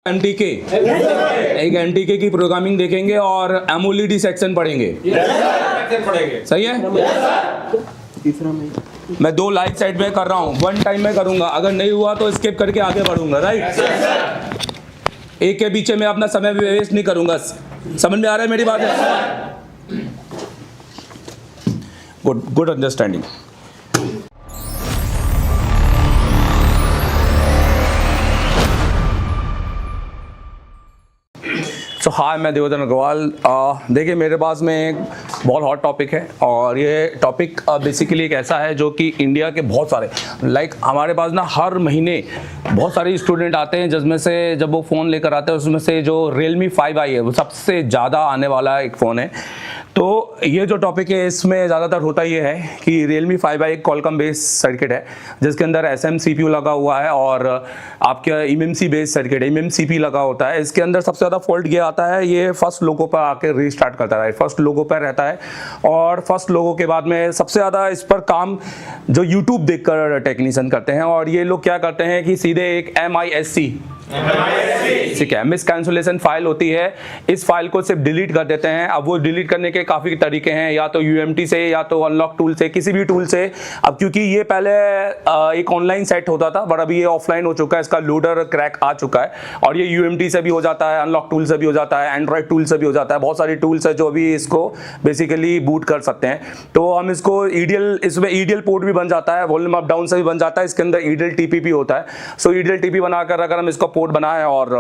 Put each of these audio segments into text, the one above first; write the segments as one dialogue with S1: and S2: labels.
S1: MTK एक MTK की programming देखेंगे और एमओलीडी सेक्शन पढ़ेंगे। सही है। मैं 2 लाइव साइड में कर रहा हूँ, 1 टाइम में करूंगा, अगर नहीं हुआ तो स्किप करके आगे बढ़ूंगा। राइट, एक के पीछे मैं अपना समय वेस्ट नहीं करूंगा। समझ में आ रहा है मेरी बात है? Good understanding. सो हाय, मैं देवदन अग्रवाल। देखिए, मेरे पास में एक बहुत हॉट टॉपिक है और ये टॉपिक बेसिकली एक ऐसा है जो कि इंडिया के बहुत सारे हमारे पास ना हर महीने बहुत सारे स्टूडेंट आते हैं, जिसमें से जब वो फ़ोन लेकर आते हैं उसमें से जो Realme 5i है वो सबसे ज़्यादा आने वाला एक फ़ोन है। तो ये जो टॉपिक है इसमें ज़्यादातर होता ये है कि Realme 5i एक Qualcomm बेस्ड सर्किट है जिसके अंदर SM CPU लगा हुआ है और आपका eMMC बेस्ड सर्किट है, eMMCP लगा होता है। इसके अंदर सबसे ज़्यादा फॉल्ट ये आता है, ये फर्स्ट लोगो पर आके रीस्टार्ट करता है, फर्स्ट लोगो पर रहता है और फर्स्ट लोगो के बाद में सबसे ज़्यादा इस पर काम जो यूट्यूब देखकर टेक्नीशियन करते हैं। और ये लोग क्या करते हैं कि सीधे एक MISC ठीक है, मिस कैंसुलेशन फाइल होती है, इस फाइल को सिर्फ डिलीट कर देते हैं। अब वो डिलीट करने के काफ़ी तरीके हैं, या तो UMT से या तो अनलॉक टूल से, किसी भी टूल से। अब क्योंकि ये पहले एक ऑनलाइन सेट होता था बट अभी ये ऑफलाइन हो चुका है, इसका लोडर क्रैक आ चुका है और ये UMT से भी हो जाता है, अनलॉक टूल से भी हो जाता है, एंड्रॉयड टूल से भी हो जाता है। बहुत सारी टूल्स है जो अभी इसको बेसिकली बूट कर सकते हैं। तो हम इसको इसमें EDL पोर्ट भी बन जाता है, वॉल्यूम अप डाउन से भी बन जाता है, इसके अंदर EDL TP होता है। सो EDL TP बनाकर अगर हम इसको पोर्ट बनाए और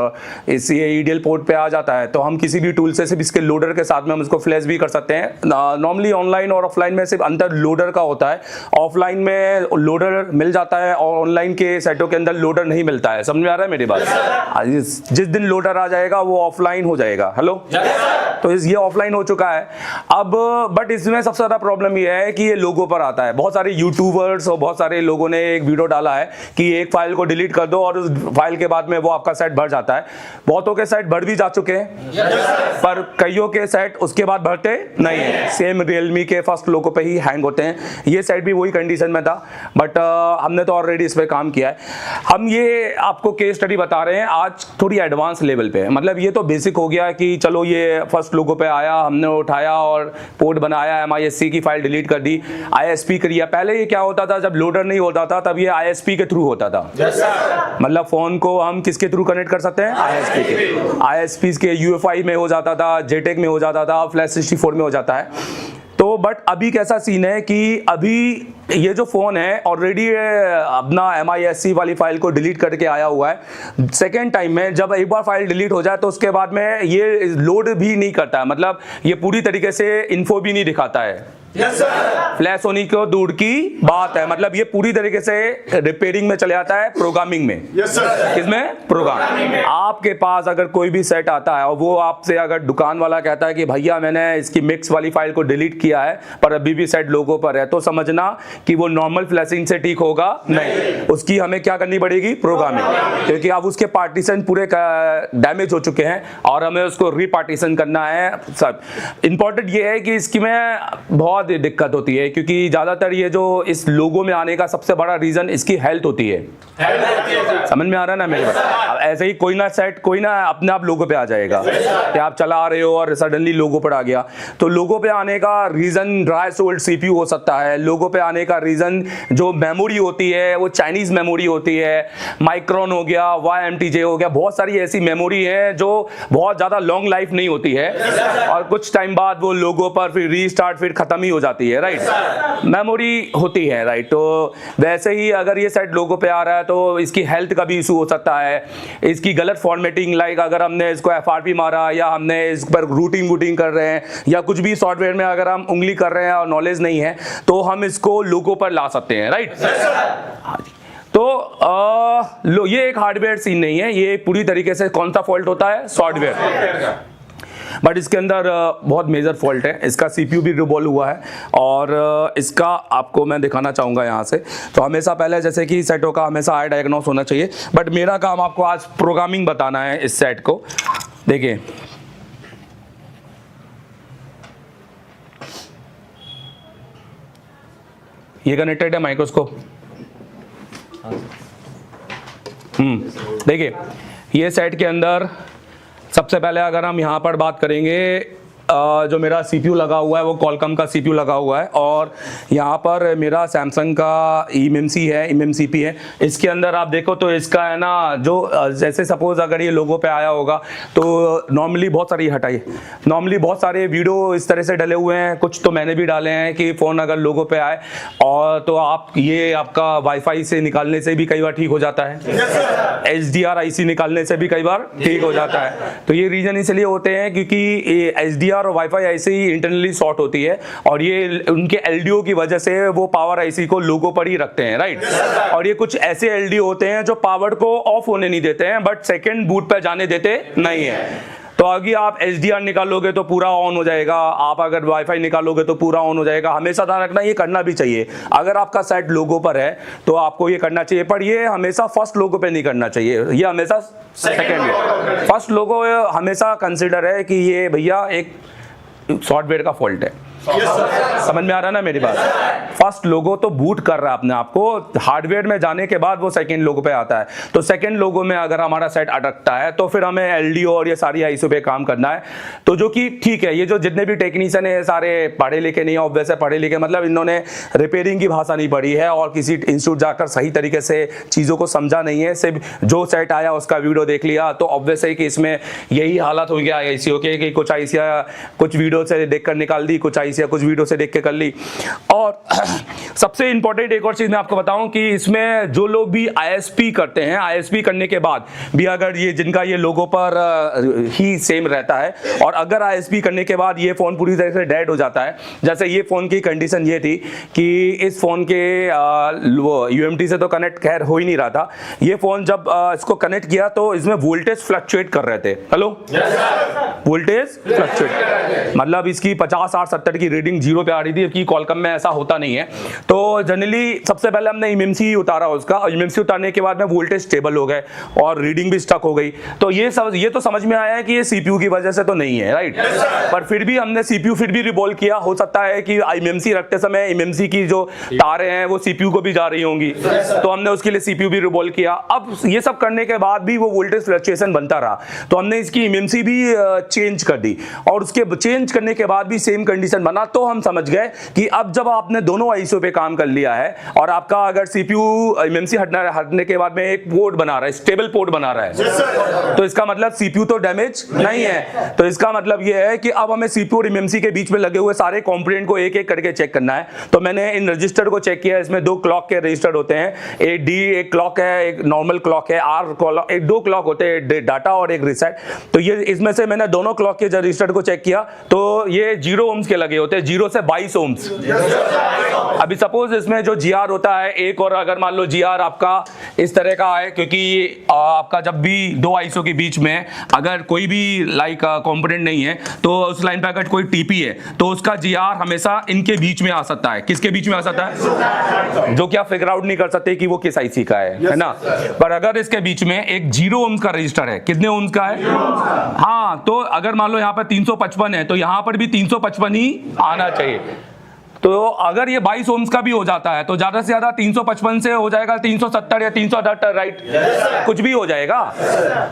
S1: इस ये EDL पोर्ट पे आ जाता है तो हम किसी भी टूल से सिर्फ इसके लोडर के साथ में हम इसको फ्लैश भी कर सकते हैं। नॉर्मली ऑनलाइन और ऑफलाइन में सिर्फ अंतर लोडर का होता है, ऑफलाइन में लोडर मिल जाता है और ऑनलाइन के सेटों के अंदर लोडर नहीं मिलता है। समझ में आ रहा है मेरी बात? जिस दिन लोडर आ जाएगा वो ऑफलाइन हो जाएगा। हेलो, तो ये ऑफलाइन हो चुका है अब। बट इसमें सबसे ज्यादा प्रॉब्लम ये है कि ये लोगो पर आता है। बहुत सारे यूट्यूबर्स और बहुत सारे लोगों ने एक वीडियो डाला है कि एक फाइल को डिलीट कर दो और उस फाइल के बाद में वो आपका सेट भर जाता है। बहुतों के सेट भर भी जा चुके हैं पर कईयों के सेट उसके बाद भरते नहीं है। सेम Realme के फर्स्ट लोगो पे ही हैंग होते हैं। ये सेट भी वही कंडीशन में था बट हमने तो ऑलरेडी इस पे काम किया है। हम ये आपको केस स्टडी बता रहे हैं आज थोड़ी एडवांस लेवल पे। मतलब ये तो बेसिक हो गया कि चलो ये फर्स्ट लोगो पे आया, हमने उठाया और पोर्ट बनाया, MISC की फाइल डिलीट कर दी, ISP किया। पहले ये क्या होता था, जब लोडर नहीं होता था तब ये ISP के थ्रू होता था। मतलब फोन को हम किसके थ्रू कनेक्ट कर सकते हैं? ISP के। ISP के UEFI में हो जाता था, JTAG में हो जाता था, फ्लैश 64 में हो जाता है। तो बट अभी कैसा सीन है कि अभी ये जो फोन है ऑलरेडी अपना MISC वाली फाइल को डिलीट करके आया हुआ है। सेकेंड टाइम में जब एक बार फाइल डिलीट हो जाए तो उसके बाद में ये लोड भी नहीं करता है, मतलब ये पूरी तरीके से इन्फो भी नहीं दिखाता है। फ्लैश होने को दूर की बात है, मतलब ये पूरी तरीके से रिपेयरिंग में चले जाता है, प्रोग्रामिंग में। किसमें? प्रोग्राम। आपके पास अगर कोई भी सेट आता है और वो आपसे अगर दुकान वाला कहता है कि भैया मैंने इसकी मिक्स वाली फाइल को डिलीट किया है पर अभी भी सेट लोगो पर है, तो समझना कि वो नॉर्मल फ्लैशिंग से ठीक होगा नहीं, उसकी हमें क्या करनी पड़ेगी? प्रोग्रामिंग। क्योंकि अब उसके पार्टीशन पूरे डैमेज हो चुके हैं और हमें उसको रीपार्टीशन करना है। सब इंपॉर्टेंट ये है कि इसकी में बहुत दिक्कत होती है क्योंकि ज्यादातर ये जो इस लोगो में आने का सबसे बड़ा रीजन इसकी हेल्थ होती है। समझ में आ रहा है ना मेरे पास? अब ऐसे ही कोई ना अपने आप लोगो पे आ जाएगा कि आप चला रहे हो और सडनली लोगो पर आ गया। तो लोगो पे आने का रीजन ड्राई सोल्ड CPU हो सकता है। लोगो पे आने का रीजन जो मेमोरी होती है वो चाइनीज मेमोरी होती है, माइक्रोन हो गया, YMTJ हो गया। बहुत सारी ऐसी मेमोरी है जो बहुत ज्यादा लॉन्ग लाइफ नहीं होती है और कुछ टाइम बाद वो लोगो पर फिर रीस्टार्ट फिर खत्म हो जाती है। राइट, मेमोरी होती है। राइट, तो वैसे ही अगर ये सेट लोगो पे आ रहा है तो इसकी हेल्थ का भी इशू हो सकता है। इसकी गलत फॉर्मेटिंग, अगर हमने इसको FRP मारा या हमने इस पर रूटिंग कर रहे हैं या कुछ भी सॉफ्टवेयर में अगर हम उंगली कर रहे हैं और नॉलेज नहीं है तो हम इसको लोगो पर ला सकते हैं। राइट, तो ये एक हार्डवेयर सीन नहीं है, ये पूरी तरीके से कौन सा फॉल्ट होता है? सॉफ्टवेयर। बट इसके अंदर बहुत मेजर फॉल्ट है। इसका CPU भी रिवॉल्व हुआ है और इसका आपको मैं दिखाना चाहूँगा यहाँ से। तो हमेशा पहले जैसे कि सेटों का हमेशा आई डायग्नोस होना चाहिए, बट मेरा काम आपको आज प्रोग्रामिंग बताना है इस सेट को। देखिए, ये कनेक्टेड है माइक्रोस्कोप। देखिए ये सेट के अंदर सबसे पहले अगर हम यहाँ पर बात करेंगे, जो मेरा CPU लगा हुआ है वो Qualcomm का CPU लगा हुआ है, और यहाँ पर मेरा Samsung का eMMC है, eMMCP है। इसके अंदर आप देखो तो इसका है ना, जो जैसे सपोज अगर ये लोगो पे आया होगा तो नॉर्मली बहुत सारी हटाइए, नॉर्मली बहुत सारे वीडियो इस तरह से डले हुए हैं, कुछ तो मैंने भी डाले हैं कि फ़ोन अगर लोगो पे आए और तो आप ये आपका वाईफाई से निकालने से भी कई बार ठीक हो जाता है, HDR IC निकालने से भी कई बार ठीक हो जाता है। तो ये रीज़न इसलिए होते हैं क्योंकि HDR और वाईफाई ऐसे ही इंटरनली शॉर्ट होती है, और ये उनके LDO की वजह से वो पावर IC को लोगो पर ही रखते हैं, राइट। और ये कुछ ऐसे LDO होते हैं जो पावर को ऑफ होने नहीं देते हैं बट सेकंड बूट पे जाने देते नहीं है। तो अगर आप HDR निकालोगे तो पूरा ऑन हो जाएगा, आप अगर वाईफाई निकालोगे तो पूरा ऑन हो जाएगा। हमेशा ध्यान रखना, ये करना भी चाहिए। अगर आपका सेट लोगो पर है तो आपको ये करना चाहिए, पर ये हमेशा फर्स्ट लोगो पे नहीं करना चाहिए, ये हमेशा सेकंड। फर्स्ट लोगो हमेशा कंसिडर है कि ये भैया एक सॉफ्टवेयर का फॉल्ट है। समझ में आ रहा है ना मेरी बात। फर्स्ट लोगो तो बूट कर रहा है अपने आप को, हार्डवेयर में जाने के बाद वो सेकंड लोगो पे आता है। तो सेकंड लोगो में अगर हमारा सेट अटकता है तो फिर हमें LDO और ये सारी ISO पे काम करना है। तो जो कि ठीक है, ये जो जितने भी टेक्नीशियन है सारे पढ़े लिखे नहीं है, ऑब्वियस है पढ़े लिखे मतलब इन्होंने रिपेयरिंग की भाषा नहीं पढ़ी है और किसी इंस्टीट्यूट जाकर सही तरीके से चीज़ों को समझा नहीं है, सिर्फ जो सेट आया उसका वीडियो देख लिया। तो ऑब्वियस है कि इसमें यही हालत हो गया ICO के कि कुछ ICO कुछ वीडियो से देख कर निकाल दी, कुछ या कुछ वीडियो से देख के कर ली। और सबसे इंपॉर्टेंट एक और चीज मैं आपको बताऊं कि इसमें जो लोग भी ISP करते हैं, ISP करने के बाद भी अगर ये जिनका ये लोगो पर ही सेम रहता है, और अगर ISP करने के बाद ये फोन पूरी तरह से डेड हो जाता है, जैसे ये फोन की कंडीशन ये थी कि इस फोन के UMT से तो कनेक्ट खैर हो ही नहीं रहा था। ये फोन जब इसको कनेक्ट किया तो इसमें वोल्टेज फ्लक्चुएट कर रहे थे। हेलो, वोल्टेज फ्लक्चुएट मतलब इसकी 50, 60, 70 की रीडिंग जीरो पे आ रही थी, कि Qualcomm में ऐसा होता नहीं है। तो जनरली सबसे पहले हमने eMMC उतारा उसका, और eMMC उतारने के बाद में वोल्टेज स्टेबल हो गए और रीडिंग भी स्टक हो गई। तो ये तो समझ में आया है कि ये CPU की वजह से तो नहीं है, राइट। पर फिर भी हमने CPU फिर भी रिवॉल्व किया। हो सकता है कि eMMC रखते समय eMMC की जो तारें हैं वो CPU को भी जा रही होंगी, तो हमने उसके लिए CPU भी रिवॉल्व किया। अब ये सब करने के बाद भी वो वोल्टेज फ्लक्चुएशन बनता रहा, तो हमने इसकी eMMC भी चेंज कर दी, और उसके चेंज करने के बाद भी सेम कंडीशन बना। तो हम समझ गए कि अब जब आपने दोनों ISO पे काम कर लिया है और आपका अगर CPU eMMC हटने के बाद में एक पोर्ट बना रहा है, स्टेबल पोर्ट बना रहा है, तो इसका मतलब CPU तो डैमेज नहीं है। तो इसका मतलब ये है कि अब हमें CPU और eMMC के बीच में लगे हुए सारे कंपोनेंट को एक एक करके चेक करना है। तो मैंने इन रजिस्टर को चेक किया, इसमें 2 क्लॉक के रजिस्टर होते हैं, एक D एक क्लॉक है, एक नॉर्मल क्लॉक है, R क्लॉक, एक 2 क्लॉक होते हैं, डाटा और एक रीसेट। तो ये इसमें से मैंने दोनों क्लॉक के रजिस्टर को चेक किया, तो ये 0 ohms के लगे होते हैं, 0 से 22 ohms। अभी सपोज इसमें जो GR होता है एक, और अगर मान लो GR आपका इस तरह का है, क्योंकि आपका जब भी 2 ISO के बीच में अगर कोई भी लाइक कंपोनेंट नहीं है तो उस लाइन पे अगर कोई TP है तो उसका GR हमेशा इनके बीच में आ सकता है। किसके बीच में आ सकता है? जो कि आप फिगर आउट नहीं कर सकते कि वो किस IC का है ना। पर अगर इसके बीच में एक 0 ohms का रजिस्टर है, कितने ohms का है? हाँ, तो अगर मान लो यहाँ पर 355 है तो यहाँ पर भी 355 ही आना चाहिए। तो अगर ये 22 ohms का भी हो जाता है तो ज्यादा से ज्यादा 355 से हो जाएगा 370 या 378, राइट, कुछ भी हो जाएगा।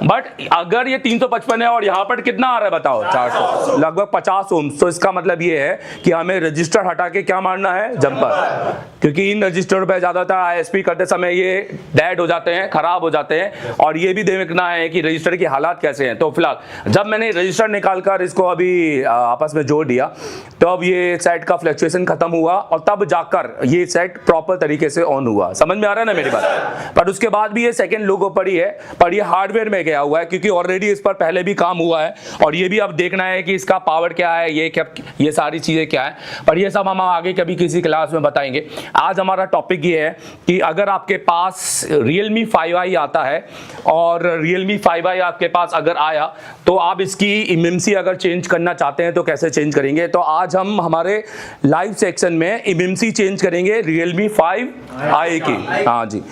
S1: बट अगर ये 355 है और यहाँ पर कितना आ रहा है बताओ, 400, लगभग 50 ohms। तो इसका मतलब ये है कि हमें रजिस्टर हटा के क्या मारना है, जंपर, क्योंकि इन रजिस्टर पे ज्यादातर ISP करते समय ये डेड हो जाते हैं, खराब हो जाते हैं, और ये भी देखना है कि रजिस्टर की हालात कैसे हैं। तो फिलहाल जब मैंने रजिस्टर निकाल कर इसको अभी आपस में जोड़ दिया तो अब ये सेट का फ्लक्चुएशन खत्म हुआ, और तब जाकर ये सेट प्रॉपर तरीके से ऑन हुआ। समझ में आ रहा है ना मेरी बात। पर उसके बाद भी ये सेकंड लोगो पर ही है, पर ये हार्डवेयर में गया हुआ है, क्योंकि ऑलरेडी इस पर पहले भी काम हुआ है, और ये भी अब देखना है कि इसका पावर क्या है, ये सारी चीजें क्या है। पर ये सब हम आगे कभी किसी क्लास में बताएंगे। आज हमारा टॉपिक ये है कि अगर आपके पास Realme 5i आता है, और Realme 5i आपके पास अगर आया तो आप इसकी eMMC अगर चेंज करना चाहते हैं तो कैसे चेंज करेंगे। तो आज हम हमारे लाइव सेक्शन में eMMC चेंज करेंगे Realme 5i की। हाँ जी,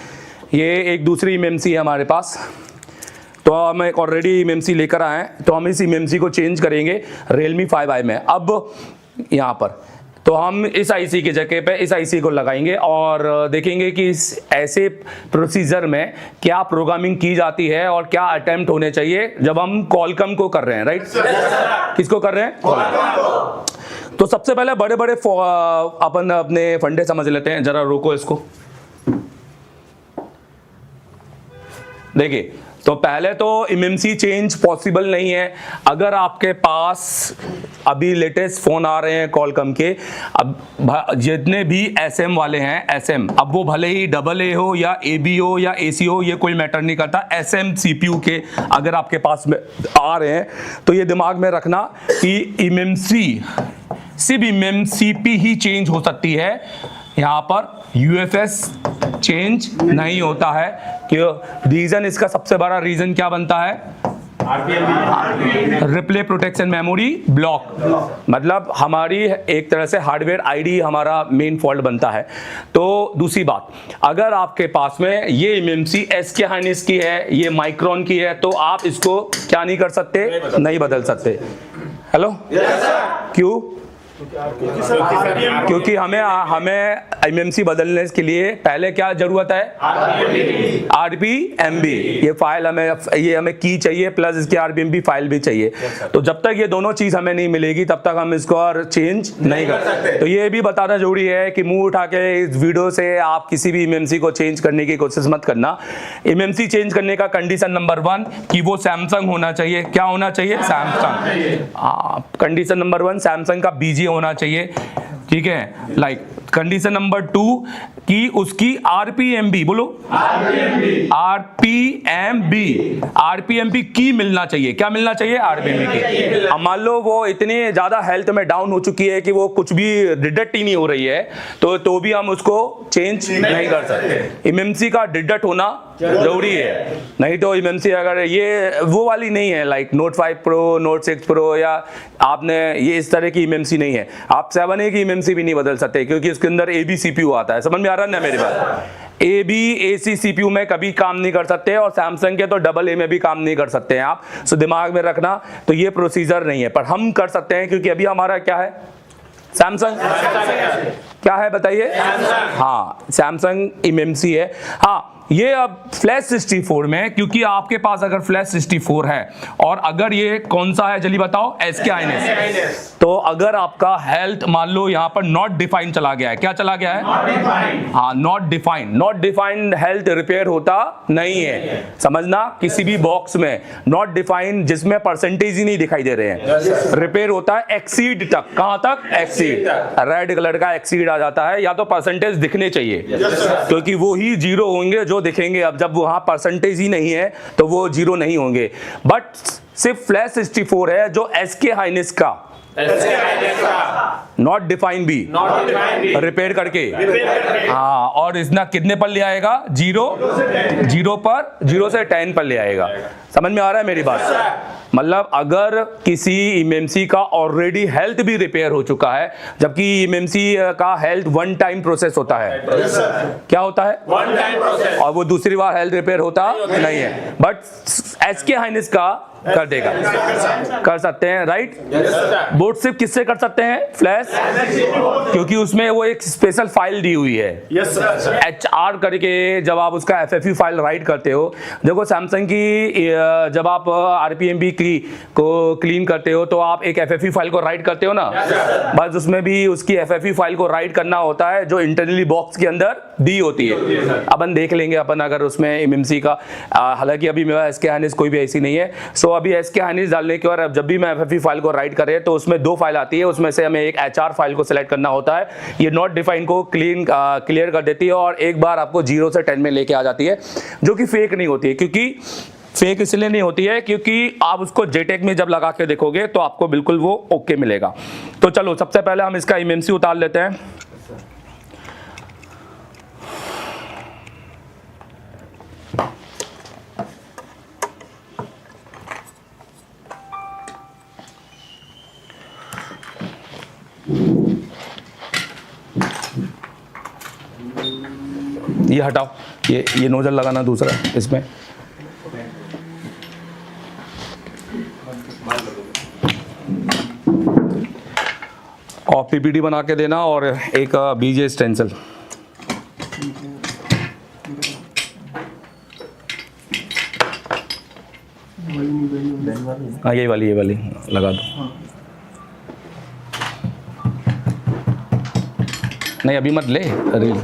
S1: ये एक दूसरी eMMC है हमारे पास, तो हम एक ऑलरेडी eMMC लेकर आए हैं, तो हम इस eMMC को चेंज करेंगे Realme 5i में। अब यहाँ पर तो हम इस आईसी की जगह पे इस आईसी को लगाएंगे और देखेंगे कि इस ऐसे प्रोसीजर में क्या प्रोग्रामिंग की जाती है और क्या अटेम्प्ट होने चाहिए जब हम कॉलकम को कर रहे हैं, राइट? किसको कर रहे हैं? तो सबसे पहले बड़े बड़े अपन अपने फंडे समझ लेते हैं। जरा रोको इसको। देखिए, तो पहले तो एमएमसी चेंज पॉसिबल नहीं है। अगर आपके पास अभी लेटेस्ट फोन आ रहे हैं कॉलकम के, अब जितने भी एसएम वाले हैं, एसएम, अब वो भले ही डबल ए हो या एबी हो या एसी हो, ये कोई मैटर नहीं करता। एसएम सीपीयू के अगर आपके पास में आ रहे हैं तो ये दिमाग में रखना कि एमएमसी सिर्फ एमएमसीपी ही चेंज हो सकती है, यहाँ पर यूएफएस चेंज नहीं होता है। क्यों? रीजन, इसका सबसे बड़ा रीजन क्या बनता है? रिप्ले प्रोटेक्शन मेमोरी ब्लॉक, मतलब हमारी एक तरह से हार्डवेयर आईडी हमारा मेन फॉल्ट बनता है। तो दूसरी बात, अगर आपके पास में ये एमएमसी SK हाइनिस की है, ये माइक्रोन की है, तो आप इसको क्या नहीं कर सकते? नहीं बदल सकते। हेलो, क्यों? क्योंकि हमें एमएमसी बदलने के लिए पहले क्या जरूरत है? RPMB। ये फाइल हमें की चाहिए, प्लस इसकी RPMB फाइल भी चाहिए। तो जब तक ये दोनों चीज हमें नहीं मिलेगी तब तक हम इसको और चेंज नहीं कर सकते। तो ये भी बताना जरूरी है कि मुंह उठा के इस वीडियो से आप किसी भी एमएमसी को चेंज करने की कोशिश मत करना। एमएमसी चेंज करने का कंडीशन नंबर 1 कि वो सैमसंग होना चाहिए। क्या होना चाहिए? सैमसंग। कंडीशन नंबर 1 सैमसंग का बीजी होना चाहिए, ठीक है। लाइक कंडीशन नंबर 2 कि उसकी RPMB, बोलो RPMB की मिलना चाहिए। क्या मिलना चाहिए? RPMB की। अब मान लो वो इतनी ज्यादा हेल्थ में डाउन हो चुकी है कि वो कुछ भी डिटेक्ट ही नहीं हो रही है, तो भी हम उसको चेंज नहीं कर सकते। एमएमसी का डिटेक्ट होना जरूरी है, नहीं तो एमएमसी अगर ये वो वाली नहीं है, like Note 5 Pro, Note 6 Pro, या आपने ये इस तरह की एमएमसी नहीं है। आप 7A की एमएमसी भी नहीं बदल सकते क्योंकि उसके अंदर AB CPU आता है। समझ में आ रहा है ना मेरी बात? AB AC CPU में कभी काम नहीं कर सकते, और सैमसंग के तो AA में भी काम नहीं कर सकते हैं आप। सो दिमाग में रखना। तो ये प्रोसीजर नहीं है, पर हम कर सकते हैं क्योंकि अभी हमारा क्या है? सैमसंग। क्या है बताइए? हाँ, सैमसंग एमएमसी है। हाँ, ये अब फ्लैश 64 में, क्योंकि आपके पास अगर फ्लैश 64 है और अगर ये कौन सा है जल्दी बताओ? SK हाइनिस। तो अगर आपका हेल्थ मान लो यहाँ पर नॉट डिफाइंड चला गया है, क्या चला गया है? हाँ, नॉट डिफाइंड हेल्थ रिपेयर होता नहीं है। समझना, किसी भी बॉक्स में नॉट डिफाइंड जिसमें परसेंटेज ही नहीं दिखाई दे रहे हैं, रिपेयर होता है एक्सीड तक। कहां तक? एक्सीड। रेड कलर का एक्सीड आ जाता है, या तो परसेंटेज दिखने चाहिए क्योंकि वो ही 0 होंगे जो दिखेंगे। अब जब वहां परसेंटेज ही नहीं है तो वो 0 नहीं होंगे। बट सिर्फ फ्लैश 64 है जो SK हाइनिस का नॉट डिफाइंड भी रिपेयर करके, हाँ, और इसना कितने पर ले आएगा? 0 पर 0 से 10 पर ले आएगा। समझ में आ रहा है मेरी बात? मतलब अगर किसी एमएमसी का ऑलरेडी हेल्थ भी रिपेयर हो चुका है, जबकि एमएमसी का हेल्थ 1 टाइम प्रोसेस होता है। क्या होता है? 1 टाइम प्रोसेस, और वो दूसरी बार हेल्थ रिपेयर होता नहीं है। बट SK हाइनिस का कर देगा, कर सकते हैं, राइट? बोर्ड सिर्फ किससे कर सकते हैं? फ्लैश, क्योंकि उसमें वो एक स्पेशल फाइल दी हुई है HR करके। जब आप उसका FFU फाइल राइट करते हो, देखो सैमसंग की जब आप RPMB को क्लीन करते हो तो आप एक FFU फाइल को राइट करते हो ना, बस उसमें भी उसकी FFU फाइल को राइट करना होता है जो इंटरनली बॉक्स के अंदर दी होती है। अपन देख लेंगे अपन अगर उसमें एमएमसी का, हालांकि अभी मेरा SK हाइनिस कोई भी ऐसी नहीं है। सो अभी SK हाइनिस डालने के बाद जब भी मैं FFU फाइल को राइट करें तो उसमें 2 फाइल आती है, उसमें से हमें एक HR फाइल को सिलेक्ट करना होता है। ये नॉट डिफाइन को क्लियर कर देती है और एक बार आपको 0 से 10 में लेके आ जाती है, जो कि फेक नहीं होती है। क्योंकि फेक इसलिए नहीं होती है क्योंकि आप उसको JTAG में जब लगा के देखोगे तो आपको बिल्कुल वो ओके मिलेगा। तो चलो सबसे पहले हम इसका एमएमसी उतार लेते हैं। ये हटाओ, ये नोजल लगाना दूसरा इसमें। और पीपीटी बना के देना और एक बीजे स्टेंसिल। हाँ ये वाली लगा दो। नहीं अभी मत ले रील।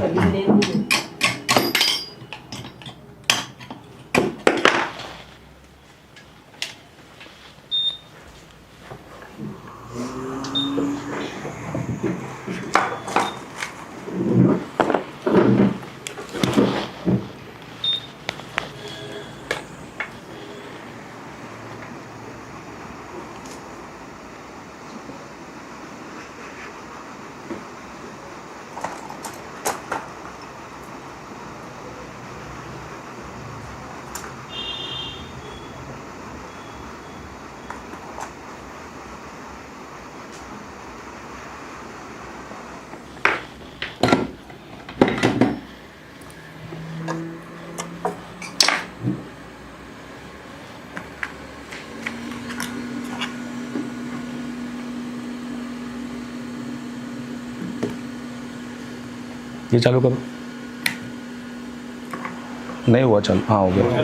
S1: ये चालू करो। नहीं हुआ चालू? हाँ हो गया।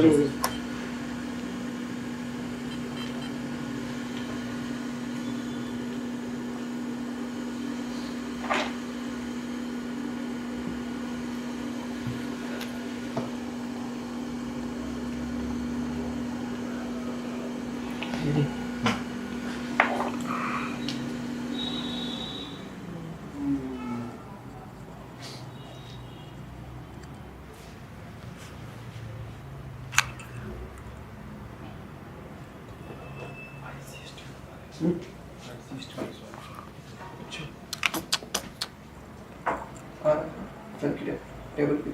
S2: टेबल पे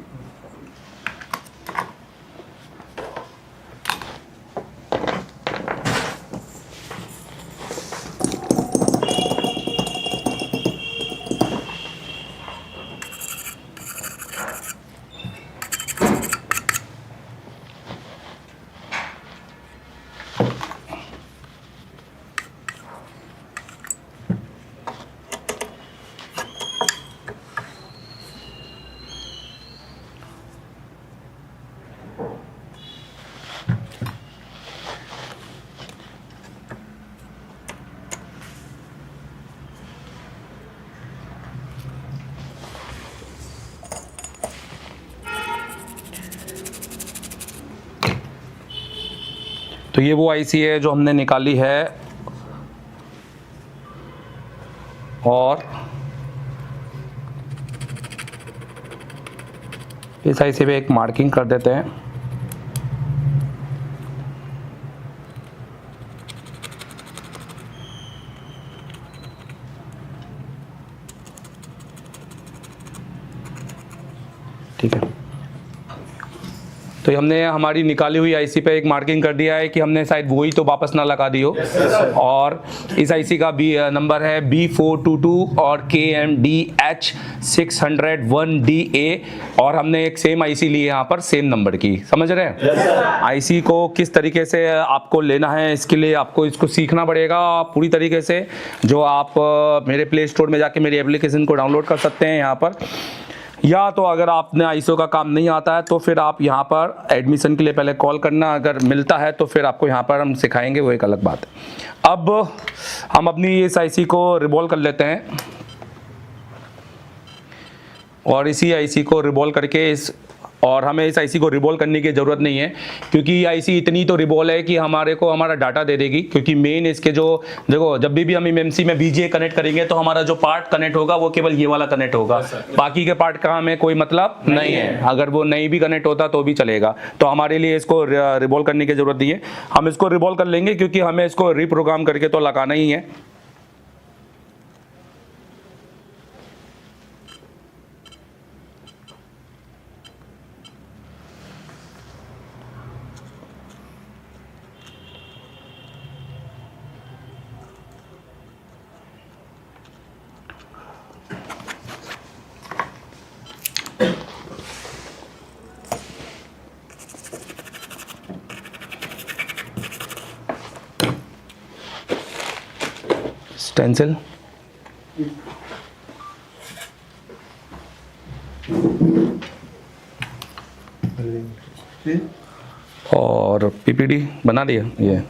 S1: तो ये वो आईसी है जो हमने निकाली है और इस आईसी पे एक मार्किंग कर देते हैं। ठीक है, तो हमने हमारी निकाली हुई आईसी पे एक मार्किंग कर दिया है कि हमने शायद वही तो वापस ना लगा दी हो। और इस आईसी का भी नंबर है B422 और KMDH601DA और हमने एक सेम आईसी ली है यहाँ पर सेम नंबर की। समझ रहे हैं? आईसी को किस तरीके से आपको लेना है, इसके लिए आपको इसको सीखना पड़ेगा पूरी तरीके से, जो आप मेरे प्ले स्टोर में जाके मेरी एप्लीकेशन को डाउनलोड कर सकते हैं यहाँ पर। या तो अगर आपने आईसीओ का काम नहीं आता है तो फिर आप यहाँ पर एडमिशन के लिए पहले कॉल करना, अगर मिलता है तो फिर आपको यहाँ पर हम सिखाएंगे, वो एक अलग बात है। अब हम अपनी इस आईसी को रिबॉल कर लेते हैं और इसी आईसी को रिबॉल करके और हमें इस आईसी को रिबॉल करने की ज़रूरत नहीं है क्योंकि ये आईसी इतनी तो रिबॉल है कि हमारे को हमारा डाटा दे देगी। क्योंकि मेन इसके जो देखो जब भी हम एमएमसी में बीजीए कनेक्ट करेंगे तो हमारा जो पार्ट कनेक्ट होगा वो केवल ये वाला कनेक्ट होगा, बाकी के पार्ट का हमें कोई मतलब नहीं है। अगर वो नहीं भी कनेक्ट होता तो भी चलेगा। तो हमारे लिए इसको रिबॉल करने की ज़रूरत नहीं है, हम इसको रिबॉल कर लेंगे क्योंकि हमें इसको रीप्रोग्राम करके तो लगाना ही है। स्टेंसिल और पीपीडी बना दिया ये।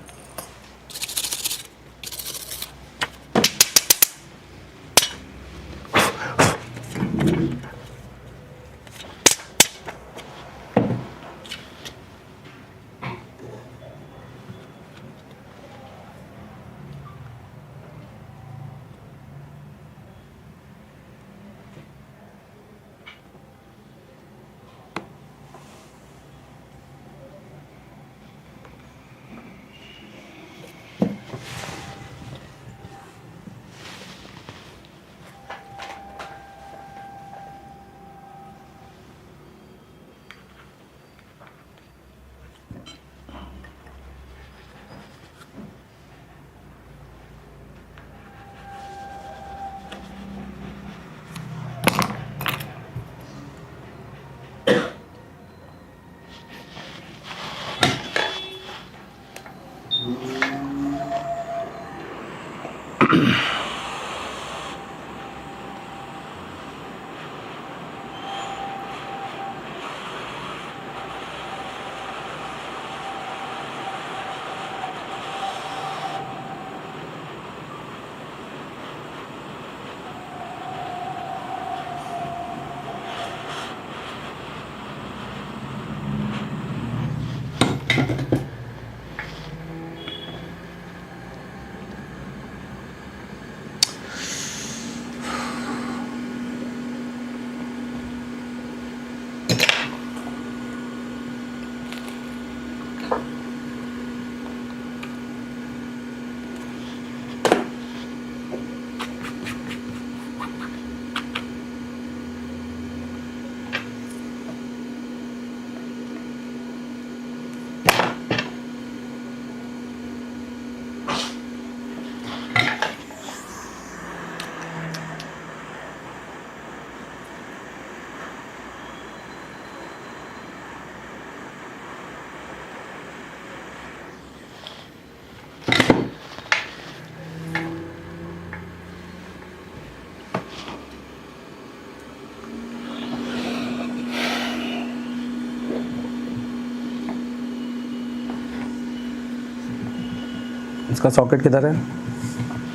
S1: इसका सॉकेट किधर है?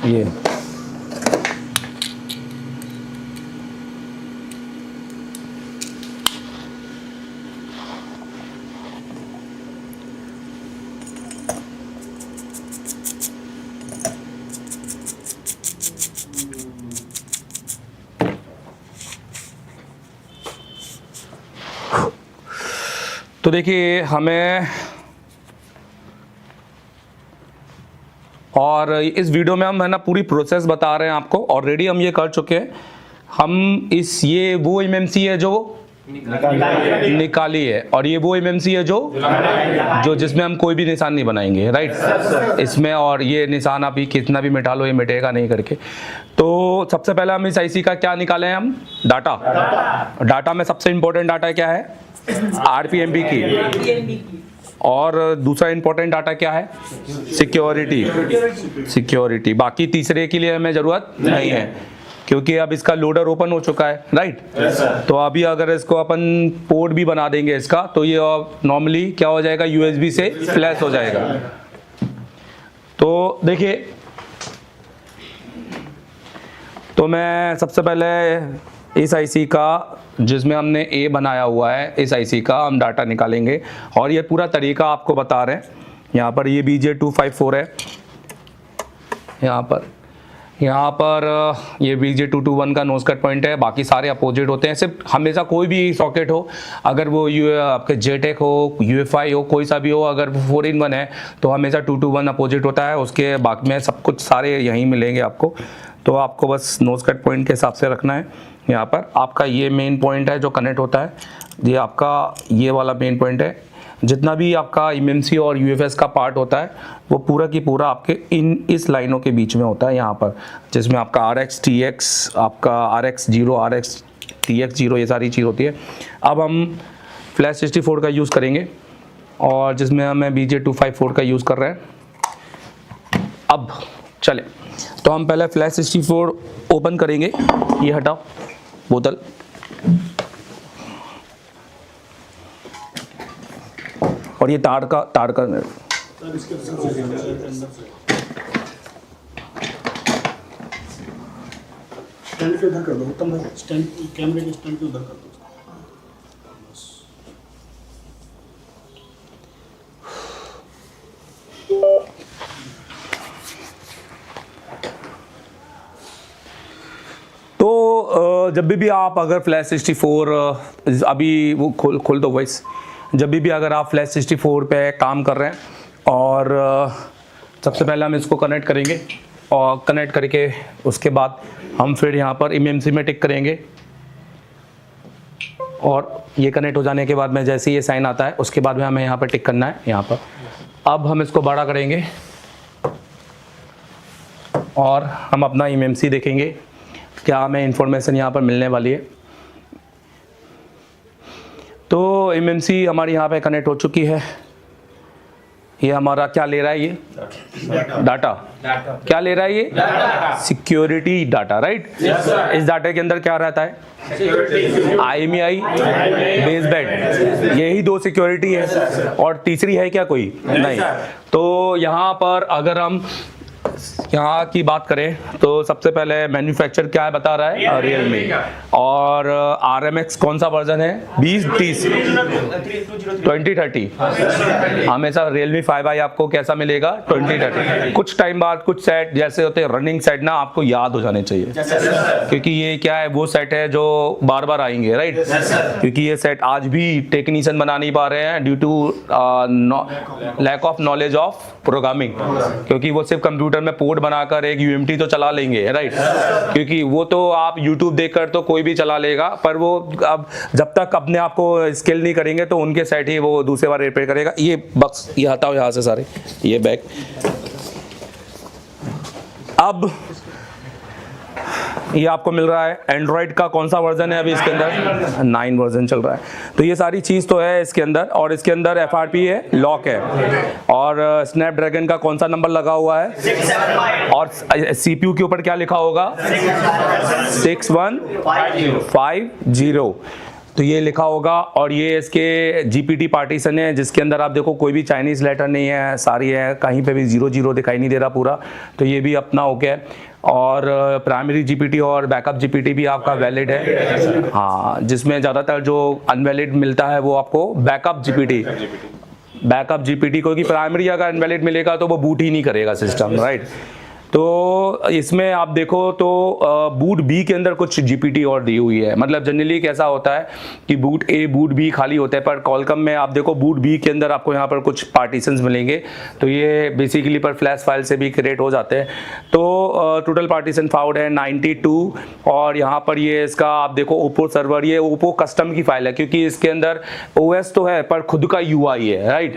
S1: ये तो देखिए हमें, और इस वीडियो में हम है ना पूरी प्रोसेस बता रहे हैं आपको। ऑलरेडी हम ये कर चुके हैं। हम ये वो एमएमसी है जो निकाली है, और ये वो एमएमसी है जो जिसमें हम कोई भी निशान नहीं बनाएंगे, राइट इसमें। और ये निशान अभी कितना भी मिटा लो ये मिटेगा नहीं करके। तो सबसे पहले हम इस आईसी का क्या निकाले हैं? हम डाटा में सबसे इंपॉर्टेंट डाटा क्या है? आरपीएमबी की। और दूसरा इंपॉर्टेंट डाटा क्या है? सिक्योरिटी। बाकी तीसरे के लिए हमें जरूरत नहीं है, क्योंकि अब इसका लोडर ओपन हो चुका है, राइट तो अभी अगर इसको अपन पोर्ट भी बना देंगे इसका, तो ये नॉर्मली क्या हो जाएगा? यूएसबी से फ्लैश हो जाएगा। तो देखिए, तो मैं सबसे पहले इस आईसी का, जिसमें हमने ए बनाया हुआ है, इस आईसी का हम डाटा निकालेंगे। और ये पूरा तरीका आपको बता रहे हैं। यहाँ पर ये BJ254 है, यहाँ पर ये BJ221 का नोज कट पॉइंट है। बाकी सारे अपोजिट होते हैं। सिर्फ हमेशा कोई भी सॉकेट हो, अगर वो आपके जेटेक हो, UFI हो, कोई सा भी हो, अगर 4-in-1 है तो हमेशा 2-to-1 अपोजिट होता है। उसके बाकी में सब कुछ सारे यहीं मिलेंगे आपको। तो आपको बस नोज कट पॉइंट के हिसाब से रखना है। यहाँ पर आपका ये मेन पॉइंट है जो कनेक्ट होता है, ये आपका ये वाला मेन पॉइंट है। जितना भी आपका एमएमसी और यूएफएस का पार्ट होता है वो पूरा की पूरा आपके इस लाइनों के बीच में होता है यहाँ पर, जिसमें आपका RX TX, आपका RX0, RX TX0 ये सारी चीज़ होती है। अब हम फ्लैश 64 का यूज़ करेंगे, और जिसमें हमें BJ254 का यूज़ कर रहे हैं। अब चले, तो हम पहले फ्लैश 64 ओपन करेंगे। ये हटाओ बोतल, और ये तार का
S3: स्टैंड के उधर कर दो उत्तम भाई, स्टैंड कैमरे के स्टैंड के उधर कर दो।
S1: तो जब भी आप अगर फ्लैश 64 अभी वो खोल दो वॉइस, जब भी अगर आप फ्लैश 64 पे काम कर रहे हैं और सबसे पहले हम इसको कनेक्ट करेंगे, और कनेक्ट करके उसके बाद हम फिर यहाँ पर MMC में टिक करेंगे, और ये कनेक्ट हो जाने के बाद में जैसे ये साइन आता है उसके बाद में हमें यहाँ पर टिक करना है यहाँ पर। अब हम इसको बड़ा करेंगे और हम अपना MMC देखेंगे क्या हमें इंफॉर्मेशन यहाँ पर मिलने वाली है। तो MMC हमारी यहाँ पे कनेक्ट हो चुकी है। ये हमारा क्या ले रहा है, ये डाटा क्या ले रहा है, ये सिक्योरिटी डाटा, राइट। इस डाटा के अंदर क्या रहता है, IMEI बेस बैंड, यही 2 सिक्योरिटी है, और तीसरी है क्या कोई नहीं। तो यहाँ पर अगर हम यहाँ की बात करें तो सबसे पहले मैन्युफैक्चर क्या है बता रहा है, रियलमी, और RMX कौन सा वर्जन है, 2030 2030। हमेशा रियलमी 5i आपको कैसा मिलेगा, 2030। कुछ टाइम बाद कुछ सेट जैसे होते हैं रनिंग सेट ना, आपको याद हो जाने चाहिए, क्योंकि ये क्या है, वो सेट है जो बार बार आएंगे, राइट। क्योंकि ये सेट आज भी टेक्नीशियन बना नहीं पा रहे हैं due to lack of knowledge of programming, क्योंकि वो सिर्फ कंप्यूटर में पोर्ट बनाकर एक UMT तो चला लेंगे, राइट। क्योंकि वो तो आप YouTube देखकर तो कोई भी चला लेगा, पर वो अब जब तक अपने आप को स्किल नहीं करेंगे तो उनके सेट ही वो दूसरे बार रिपेयर करेगा। ये बक्स ये हटाओ यहाँ से सारे, ये बैग। अब ये आपको मिल रहा है एंड्रॉइड का कौन सा वर्जन है, अभी इसके अंदर 9 वर्जन चल रहा है। तो ये सारी चीज़ तो है इसके अंदर, और इसके अंदर FRP है, लॉक है, और स्नैपड्रैगन का कौन सा नंबर लगा हुआ है, और CPU के ऊपर क्या लिखा होगा, 6150, तो ये लिखा होगा। और ये इसके GPT पार्टीशन है, जिसके अंदर आप देखो कोई भी चाइनीज़ लेटर नहीं है, सारी है, कहीं पे भी 00 दिखाई नहीं दे रहा पूरा, तो ये भी अपना हो गया। और प्राइमरी GPT और बैकअप GPT भी आपका वैलिड है, हाँ, जिसमें ज़्यादातर जो अनवैलिड मिलता है वो आपको बैकअप GPT, क्योंकि प्राइमरी अगर अनवैलिड मिलेगा तो वो बूट ही नहीं करेगा सिस्टम, राइट। तो इसमें आप देखो तो बूट बी के अंदर कुछ GPT और दी हुई है। मतलब जनरली कैसा होता है कि बूट ए बूट बी खाली होता है, पर कॉलकम में आप देखो बूट बी के अंदर आपको यहाँ पर कुछ पार्टीशंस मिलेंगे, तो ये बेसिकली पर फ्लैश फाइल से भी क्रिएट हो जाते हैं। तो टोटल पार्टीशन फाउंड है 92, और यहाँ पर ये इसका आप देखो ओप्पो सर्वर, ये ओप्पो कस्टम की फाइल है, क्योंकि इसके अंदर OS तो है पर खुद का UI है, राइट।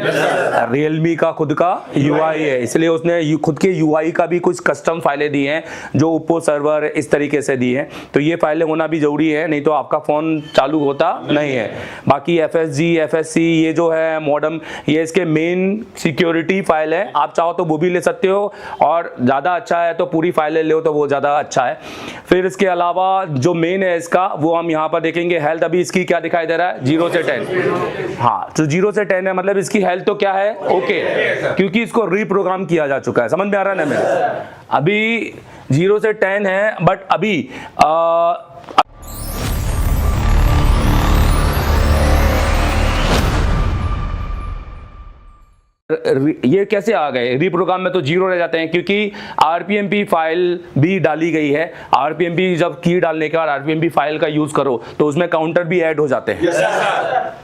S1: रियलमी का खुद का UI है, इसलिए उसने खुद के UI का भी कुछ कस्टम फाइलें दी हैं जो ओप्पो सर्वर इस तरीके से दी हैं। तो ये फाइलें होना भी जरूरी है, नहीं तो आपका फ़ोन चालू होता नहीं है। बाकी FSG FSC ये जो है मॉडम, ये इसके मेन सिक्योरिटी फाइल है, आप चाहो तो वो भी ले सकते हो, और ज़्यादा अच्छा है तो पूरी फाइलें लो तो वो ज़्यादा अच्छा है। फिर इसके अलावा जो मेन है इसका वो हम यहाँ पर देखेंगे। हेल्थ अभी इसकी क्या दिखाई दे रहा है, 0 से 10, हाँ, तो 0 से 10 है, मतलब इसकी हेल्थ तो क्या है, ओके, क्योंकि इसको रीप्रोग्राम किया जा चुका है। समझ में आ रहा है ना मेरे, अभी 0 से 10 है, बट अभी ये कैसे आ गए, रीप्रोग्राम में तो 0 रह जाते हैं, क्योंकि RPMP फाइल भी डाली गई है। RPMP जब की डालने के बाद RPMP फाइल का यूज करो तो उसमें काउंटर भी ऐड हो जाते हैं।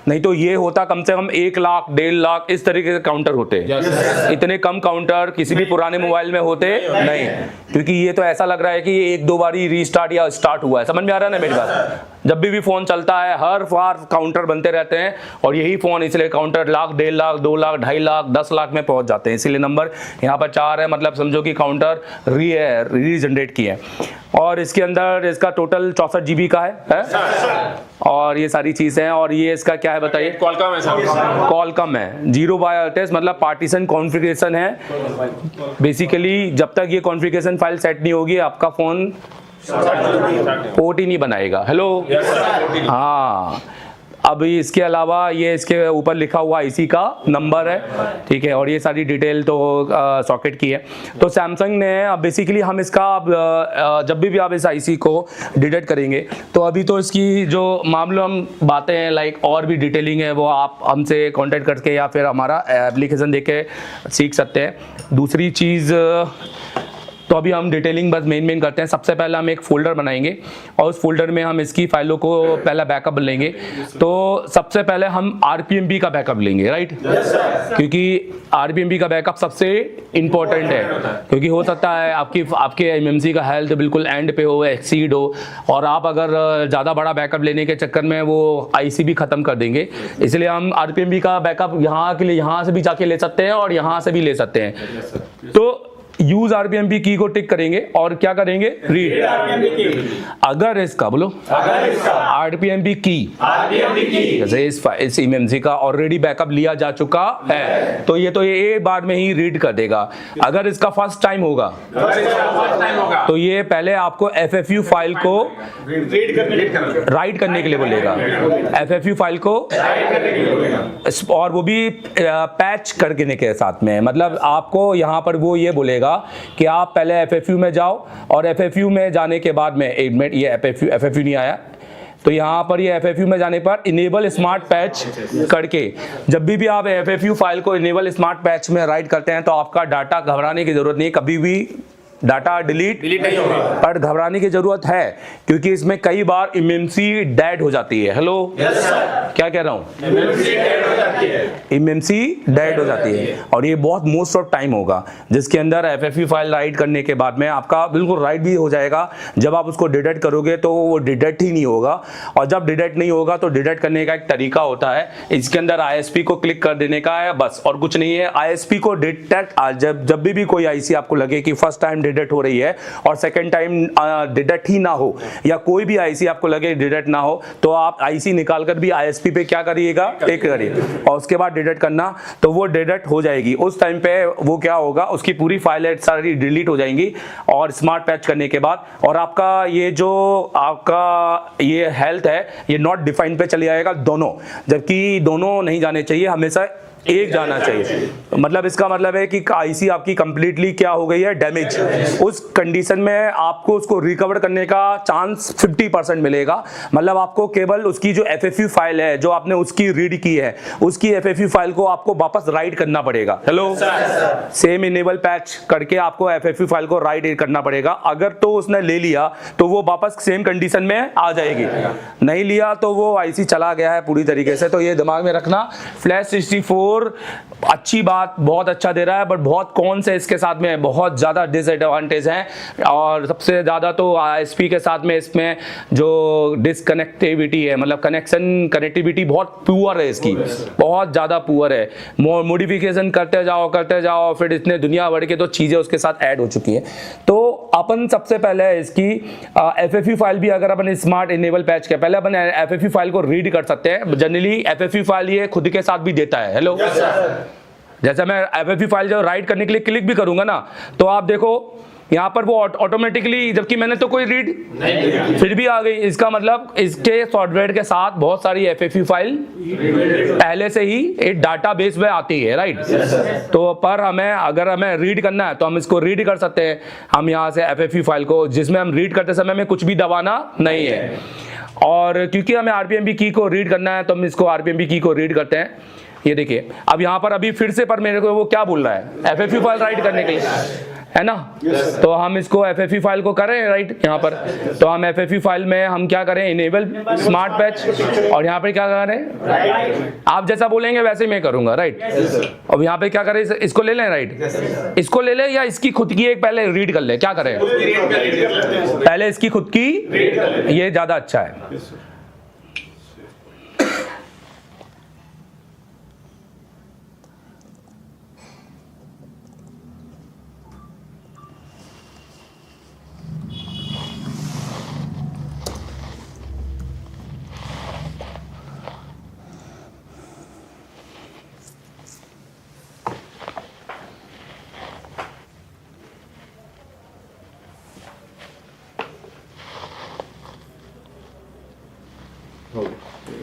S1: नहीं तो ये होता कम से कम 1 लाख 1.5 लाख इस तरीके से काउंटर होते हैं। इतने कम काउंटर किसी भी पुराने मोबाइल में होते नहीं, क्योंकि ये तो ऐसा लग रहा है कि 1-2 बार ही रीस्टार्ट या स्टार्ट हुआ है। समझ में आ रहा है ना मेरी बात। जब भी फ़ोन चलता है हर बार काउंटर बनते रहते हैं, और यही फ़ोन इसलिए काउंटर लाख, 1.5 लाख, 2 लाख, 2.5 लाख, 10 लाख में पहुंच जाते हैं। इसीलिए नंबर यहाँ पर 4 है, मतलब समझो कि काउंटर रीजनरेट किए हैं। और इसके अंदर इसका टोटल 64 GB का है? और ये सारी चीज़ें हैं। और ये इसका क्या है बताइए?
S4: कॉलकॉम है सर।
S1: कॉलकॉम है। 0 बाय अटैच मतलब पार्टीशन कॉन्फ़िगरेशन है। बेसिकली जब तक ये कॉन्फ़िगरेशन फाइल सेट नहीं होगी आपका फ़ोन पोर्ट ही नहीं बनाएगा। हेलो, हाँ। अभी इसके अलावा ये इसके ऊपर लिखा हुआ आईसी का नंबर है, ठीक है, और ये सारी डिटेल तो सॉकेट की है। तो सैमसंग ने अब बेसिकली हम इसका जब भी आप इस आईसी को डिटेक्ट करेंगे तो अभी तो इसकी जो मामूलम बातें हैं लाइक और भी डिटेलिंग है वो आप हमसे कांटेक्ट करके या फिर हमारा एप्लीकेशन देख के सीख सकते हैं। दूसरी चीज़ तो अभी हम डिटेलिंग बस मेन करते हैं। सबसे पहले हम एक फोल्डर बनाएंगे और उस फोल्डर में हम इसकी फाइलों को पहला बैकअप लेंगे। तो सबसे पहले हम आरपीएमबी का बैकअप लेंगे, राइट? क्योंकि आरपीएमबी का बैकअप सबसे इम्पोर्टेंट है, क्योंकि हो सकता है आपके एमएमसी का हेल्थ बिल्कुल एंड पे हो, एक्सीड हो, और आप अगर ज़्यादा बड़ा बैकअप लेने के चक्कर में वो आईसी भी ख़त्म कर देंगे। इसलिए हम आरपीएमबी का बैकअप यहाँ के लिए यहाँ से भी जाके ले सकते हैं और यहाँ से भी ले सकते हैं। तो यूज आरपीएमबी की को टिक करेंगे और क्या करेंगे? रीड अगर इसका बोलो आरपीएमबी की जैसे इस एमएमसी का ऑलरेडी बैकअप लिया जा चुका है तो ये एक बार में ही रीड कर देगा। अगर इसका फर्स्ट टाइम होगा तो ये पहले आपको एफएफयू फाइल को राइट करने के लिए बोलेगा, एफएफयू फाइल को, और वो भी पैच करने के साथ में। मतलब आपको यहाँ पर वो ये बोलेगा कि आप पहले एफएफयू में जाओ, और एफएफयू में जाने के बाद में एक मिनट, ये एफएफयू नहीं आया तो यहाँ पर ये एफएफयू में जाने पर इनेबल स्मार्ट पैच करके, जब भी आप एफएफयू फाइल को इनेबल स्मार्ट पैच में राइट करते हैं तो आपका डाटा घबराने की जरूरत नहीं, कभी भी डाटा डिलीट नहीं होगा। पर घबराने की जरूरत है क्योंकि इसमें कई बार एमएमसी डेड हो जाती है। हेलो, क्या कह रहा हूँ? एमएमसी डेड हो जाती है और ये बहुत मोस्ट ऑफ टाइम होगा, जिसके अंदर एफएफयू फाइल राइट करने के बाद में आपका बिल्कुल राइट भी हो जाएगा। जब आप उसको डिटेक्ट करोगे तो वो डिटेक्ट ही नहीं होगा, और जब डिटेक्ट नहीं होगा तो डिटेक्ट करने का एक तरीका होता है, इसके अंदर आईएसपी को क्लिक कर देने का है, बस और कुछ नहीं है। आईएसपी को डिटेक्ट जब भी कोई आईसी आपको लगे कि फर्स्ट टाइम डिटेक्ट हो रही है और सेकंड टाइम डिटेक्ट ही ना हो, या कोई भी आईसी आपको लगे डिटेक्ट ना हो, तो आप आईसी निकालकर भी आईएसपी पे क्या करिएगा? टिक करिए, और उसके बाद डिटेक्ट करना, तो वो डिटेक्ट हो जाएगी। उस टाइम पे वो क्या होगा, उसकी पूरी फाइल सारी डिलीट हो जाएंगी और स्मार्ट पैच करने के बाद, और आपका ये जो आपका ये हेल्थ है ये नॉट डिफाइंड पे चले जाएगा दोनों, जबकि दोनों नहीं जाने चाहिए, हमेशा एक जाना चाहिए। मतलब इसका मतलब है कि आईसी आपकी कंप्लीटली क्या हो गई है? डैमेज। उस कंडीशन में आपको उसको रिकवर करने का चांस 50% मिलेगा। मतलब आपको केवल उसकी जो एफएफयू फाइल है जो आपने उसकी रीड की है, उसकी एफएफयू फाइल को आपको वापस राइट करना पड़ेगा। हेलो, सेम इनेबल पैच करके आपको एफएफयू फाइल को राइट करना पड़ेगा। अगर तो उसने ले लिया तो वो वापस सेम कंडीशन में आ जाएगी, नहीं लिया तो वो आईसी चला गया है पूरी तरीके से। तो ये दिमाग में रखना। फ्लैश 64 अच्छी बात, बहुत अच्छा दे रहा है, बट बहुत कौन से इसके साथ में बहुत ज़्यादा डिसएडवांटेज हैं, और सबसे ज़्यादा तो आईएसपी के साथ में इसमें जो डिसकनेक्टिविटी है, मतलब कनेक्टिविटी बहुत पुअर है इसकी, बहुत ज़्यादा पुअर है। मॉडिफिकेशन करते जाओ फिर इतने दुनिया भर के तो चीज़ें उसके साथ ऐड हो चुकी हैं। तो अपन सबसे पहले इसकी एफएफयू फाइल भी, अगर अपन स्मार्ट इनेबल पैच के पहले अपन एफएफयू फाइल को रीड कर सकते हैं। जनरली एफएफयू फाइल ये खुद के साथ भी देता है। हेलो, जैसे मैं एफएफयू फाइल जो राइट करने के लिए क्लिक भी करूंगा ना, तो आप देखो यहाँ पर वो ऑटोमेटिकली, जबकि मैंने तो कोई रीड फिर भी आ गई। इसका मतलब इसके सॉफ्टवेयर के साथ बहुत सारी एफएफयू फाइल पहले से ही एक डाटाबेस में आती है, राइट? तो पर अगर हमें रीड करना है तो हम इसको रीड कर सकते हैं। हम यहाँ से एफएफयू फाइल को, जिसमें हम रीड करते समय में कुछ भी दबाना नहीं है, और क्योंकि हमें आरपीएमबी की को रीड करना है तो हम इसको आरपीएमबी की को रीड करते हैं। ये देखिए, अब यहाँ पर अभी फिर से पर मेरे को वो क्या बोल रहा है? एफएफयू फाइल राइट करने के लिए, है ना? तो हम इसको एफएफयू फाइल को करें राइट यहाँ पर। तो हम एफएफयू फाइल में हम क्या करें? इनेबल स्मार्ट पैच, और यहाँ पे क्या करें? आप जैसा बोलेंगे वैसे ही मैं करूंगा, राइट? अब यहाँ पे क्या करें? इसको ले लें, राइट? इसको ले लें या इसकी खुद की एक पहले रीड कर ले? क्या करें? पहले इसकी खुद की, ये ज्यादा अच्छा है।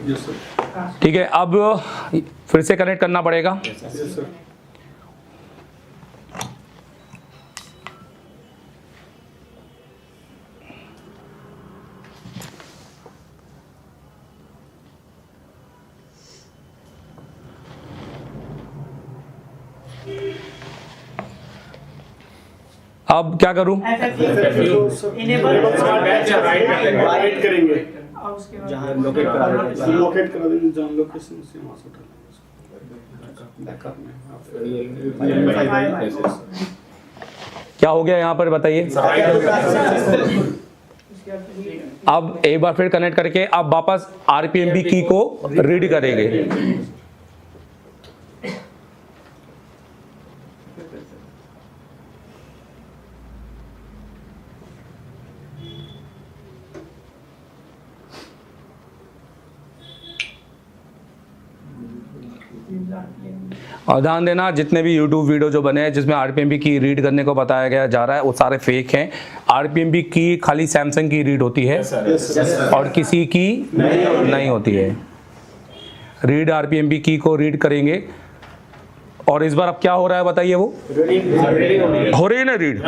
S3: Yes sir.
S1: ठीक है, अब फिर से कनेक्ट करना पड़ेगा।
S3: Yes sir.
S1: अब क्या करूं?
S3: राइट करेंगे लोकेट करा देंगे जहाँ लोकेशन से वहाँ से
S1: क्या हो गया यहाँ पर बताइए। अब एक बार फिर कनेक्ट करके अब वापस आरपीएमबी की को रीड करेंगे। और ध्यान देना, जितने भी YouTube वीडियो जो बने हैं जिसमें आरपीएमबी की रीड करने को बताया गया जा रहा है वो सारे फेक हैं। आरपीएमबी की खाली सैमसंग की रीड होती है और किसी की नहीं होती है। रीड आरपीएमबी की को रीड करेंगे और इस बार अब क्या हो रहा है बताइए। वो हो रही है ना रीड।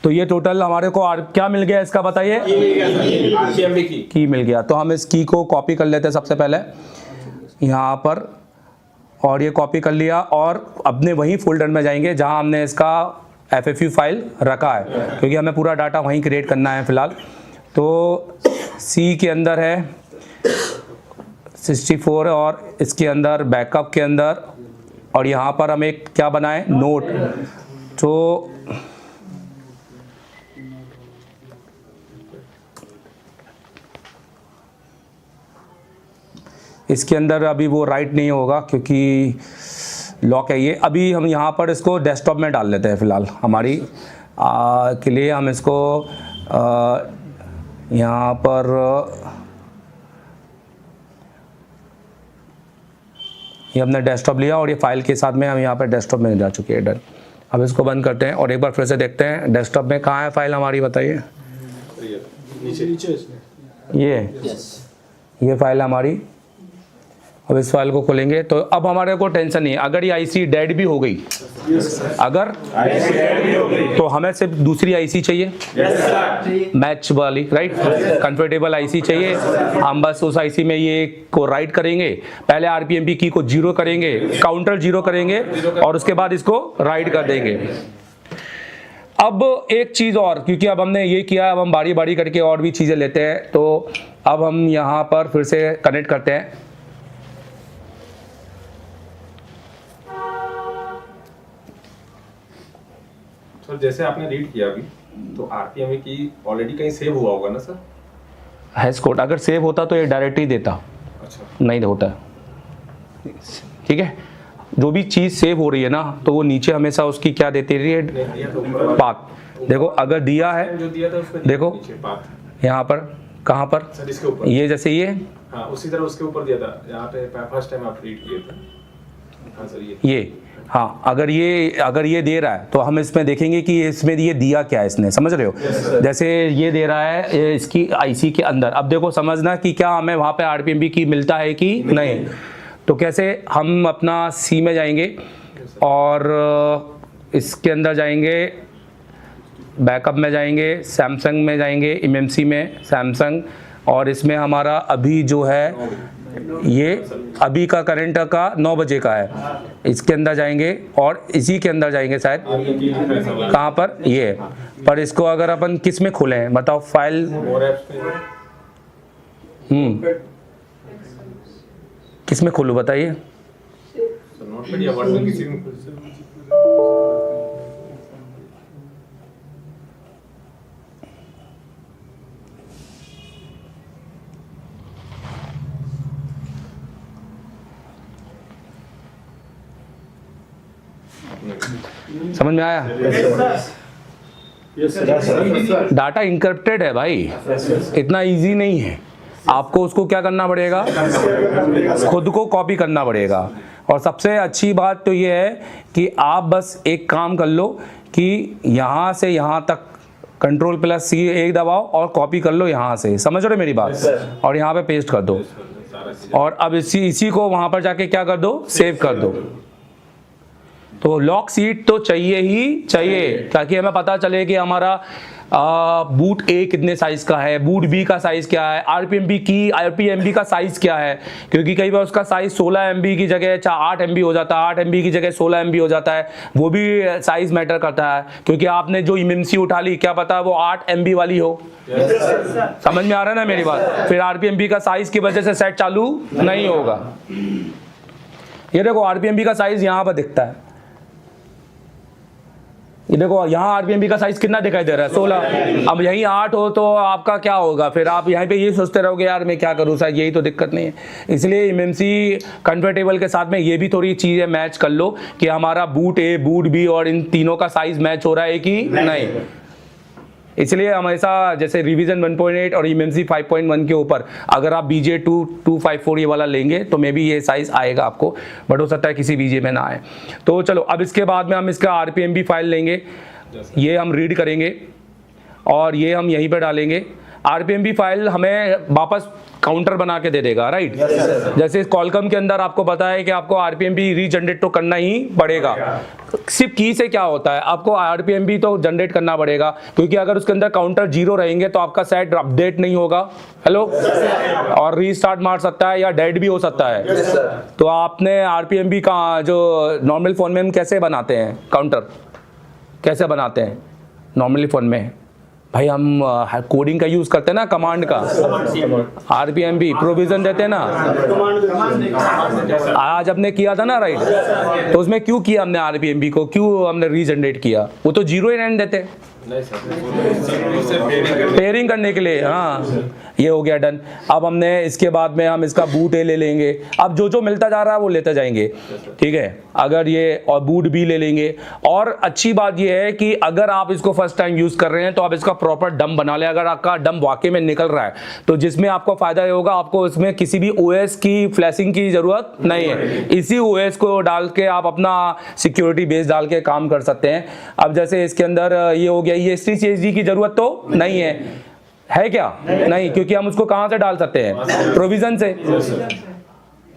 S1: तो ये टोटल हमारे को क्या मिल गया इसका बताइए। की मिल गया। तो हम इस की को कॉपी कर लेते हैं सबसे पहले यहाँ पर, और ये कॉपी कर लिया और अपने वही फोल्डर में जाएंगे जहां हमने इसका FFU फाइल रखा है, क्योंकि हमें पूरा डाटा वहीं क्रिएट करना है फिलहाल। तो C के अंदर है 64 और इसके अंदर बैकअप के अंदर, और यहाँ पर हम एक क्या बनाए नोट। तो इसके अंदर अभी वो राइट नहीं होगा क्योंकि लॉक है ये। अभी हम यहाँ पर इसको डेस्कटॉप में डाल लेते हैं फिलहाल हमारी के लिए। हम इसको यहाँ पर ये हमने डेस्कटॉप लिया और ये फाइल के साथ में हम यहाँ पर डेस्कटॉप में जा चुके हैं। डन। अब इसको बंद करते हैं और एक बार फिर से देखते हैं डेस्कटॉप में कहाँ है फाइल हमारी बताइए।
S3: नीचे
S1: ये फाइल हमारी। अब इस फाइल को खोलेंगे तो अब हमारे को टेंशन नहीं है। अगर ये आईसी डेड भी हो गई, अगर तो हमें सिर्फ दूसरी आईसी चाहिए मैच वाली, राइट, कंफर्टेबल आईसी चाहिए। हम बस उस आईसी में ये को राइट करेंगे, पहले आरपीएमबी की को 0 करेंगे, काउंटर 0 करेंगे और उसके बाद इसको राइट कर देंगे। अब एक चीज़ और, क्योंकि अब हमने ये किया, अब हम बारी बारी करके और भी चीज़ें लेते हैं। तो अब हम यहाँ पर फिर से कनेक्ट करते हैं।
S4: सर जैसे आपने रीड किया अभी, तो आरपीएम की ऑलरेडी कहीं सेव हुआ होगा ना सर?
S1: हैश कोड अगर सेव होता तो ये डायरेक्ट ही देता।
S4: अच्छा।
S1: नहीं होता। ठीक है, जो भी चीज़ सेव हो रही है ना तो वो नीचे हमेशा उसकी क्या देती रही है, पाथ। देखो अगर दिया है,
S4: जो दिया था उसमें
S1: देखो
S4: पाथ
S1: यहाँ पर, कहाँ पर,
S4: सर इसके ऊपर,
S1: ये जैसे ये,
S4: हाँ उसी तरह उसके ऊपर दिया था। यहाँ पे फर्स्ट टाइम आप रीड किए थे। हाँ सर
S1: ये हाँ, अगर ये दे रहा है तो हम इसमें देखेंगे कि इसमें ये दिया क्या है इसने, समझ रहे हो। जैसे ये दे रहा है इसकी आईसी के अंदर। अब देखो समझना कि क्या हमें वहाँ पे आरपीएमबी की मिलता है कि नहीं। तो कैसे, हम अपना सी में जाएंगे और इसके अंदर जाएंगे, बैकअप में जाएंगे, सैमसंग में जाएंगे, एमएमसी में सैमसंग, और इसमें हमारा अभी जो है ये अभी का करंट का 9 बजे का है। इसके अंदर जाएंगे और इसी के अंदर जाएंगे शायद, कहाँ पर, ये पर। इसको अगर अपन किस में खोलें बताओ, फाइल किस में खोलूं बताइए। समझ में आया? डाटा इंक्रिप्टेड है भाई, इतना इजी नहीं है। आपको उसको क्या करना पड़ेगा, खुद को कॉपी करना पड़ेगा। और सबसे अच्छी बात तो ये है कि आप बस एक काम कर लो कि यहाँ से यहाँ तक Ctrl+C एक दबाओ और कॉपी कर लो यहाँ से, समझ रहे हो मेरी बात, और यहाँ पे पेस्ट कर दो, और अब इसी को वहाँ पर जाके क्या कर दो, सेव कर दो। तो लॉक सीट तो चाहिए ही चाहिए, ताकि हमें पता चले कि हमारा बूट ए कितने साइज का है, बूट बी का साइज क्या है, आरपीएमबी का साइज क्या है, क्योंकि कई बार उसका साइज 16 MB की जगह 8 MB हो जाता है, 8 MB की जगह 16 MB हो जाता है, वो भी साइज मैटर करता है, क्योंकि आपने जो एमएमसी उठा ली क्या पता वो 8 MB वाली हो। समझ में आ रहा है ना मेरी बात, फिर आरपीएमबी का साइज की वजह से सेट चालू नहीं होगा। ये देखो आरपीएमबी का साइज यहाँ पर दिखता है, ये देखो यहाँ आरपीएमबी का साइज कितना दिखाई दे रहा है, 16। अब यही 8 हो तो आपका क्या होगा, फिर आप यहाँ पे ये सोचते रहोगे यार मैं क्या करूँ सर, यही तो दिक्कत नहीं है। इसलिए एमएमसी कंफर्टेबल के साथ में ये भी थोड़ी चीज़ें मैच कर लो कि हमारा बूट ए, बूट बी और इन तीनों का साइज मैच हो रहा है कि नहीं। इसलिए हमेशा जैसे रिवीजन 1.8 और एमएमसी 5.1 के ऊपर अगर आप BJ 254 ये वाला लेंगे तो मे भी ये साइज आएगा आपको, बट हो सकता है किसी BJ में ना आए। तो चलो अब इसके बाद में हम इसका आरपीएमबी फाइल लेंगे, ये हम रीड करेंगे और ये हम यहीं पर डालेंगे। आरपीएमबी फाइल हमें वापस काउंटर बना के दे देगा, राइट। जैसे कॉलकम के अंदर आपको पता है कि आपको आरपीएमबी रीजनरेट तो करना ही पड़ेगा। सिर्फ की से क्या होता है, आपको आरपीएमबी तो जनरेट करना पड़ेगा, क्योंकि अगर उसके अंदर काउंटर 0 रहेंगे तो आपका सेट अपडेट नहीं होगा, हेलो, और रीस्टार्ट मार सकता है या डेड भी हो सकता है। तो आपने आरपीएमबी का जो नॉर्मल फोन में हम कैसे बनाते हैं, काउंटर कैसे बनाते हैं नॉर्मली फोन में, भाई हम कोडिंग का यूज करते हैं ना, कमांड का, आरपीएमबी प्रोविजन देते हैं ना, आज हमने किया था ना, राइट। तो उसमें क्यों किया हमने आरपीएमबी को, क्यों हमने रीजनरेट किया, वो तो 0 ही रहने देते, पेयरिंग करने के लिए। हाँ ये हो गया डन। अब हमने इसके बाद में हम इसका बूट ए ले लेंगे, अब जो जो मिलता जा रहा है वो लेते जाएंगे, ठीक है। अगर ये और बूट बी ले लेंगे, और अच्छी बात ये है कि अगर आप इसको फर्स्ट टाइम यूज कर रहे हैं तो आप इसका प्रॉपर डंप बना ले। अगर आपका डंप वाकई में निकल रहा है तो जिसमें आपको फायदा ये होगा, आपको इसमें किसी भी ओएस की फ्लैशिंग की जरूरत नहीं है, इसी ओएस को डाल के आप अपना सिक्योरिटी बेस डाल के काम कर सकते हैं। अब जैसे इसके अंदर ये हो गया, ये STCHD की जरूरत तो नहीं है क्या, नहीं, क्योंकि हम उसको कहां से डाल सकते हैं, प्रोविजन से।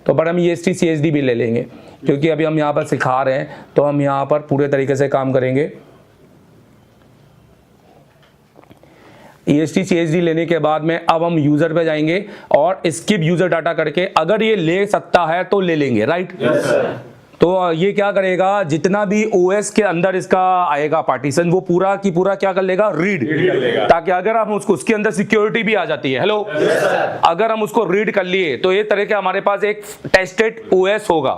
S1: तो पर हम ये STCHD भी ले लेंगे, क्योंकि अभी हम यहाँ पर सिखा रहे हैं तो हम यहाँ पर पूरे तरीके से काम करेंगे। STCHD लेने के बाद में अब हम यूजर पे जाएंगे और स्किप यूजर डाटा करके अगर ये ले सकता है तो ले लेंगे, राइट। तो ये क्या करेगा, जितना भी OS के अंदर इसका आएगा पार्टीशन, वो पूरा की पूरा क्या कर लेगा, रीड, ताकि अगर हम उसके अंदर सिक्योरिटी भी आ जाती है, हेलो, अगर हम उसको रीड कर लिए तो ये तरह के हमारे पास एक टेस्टेड OS होगा।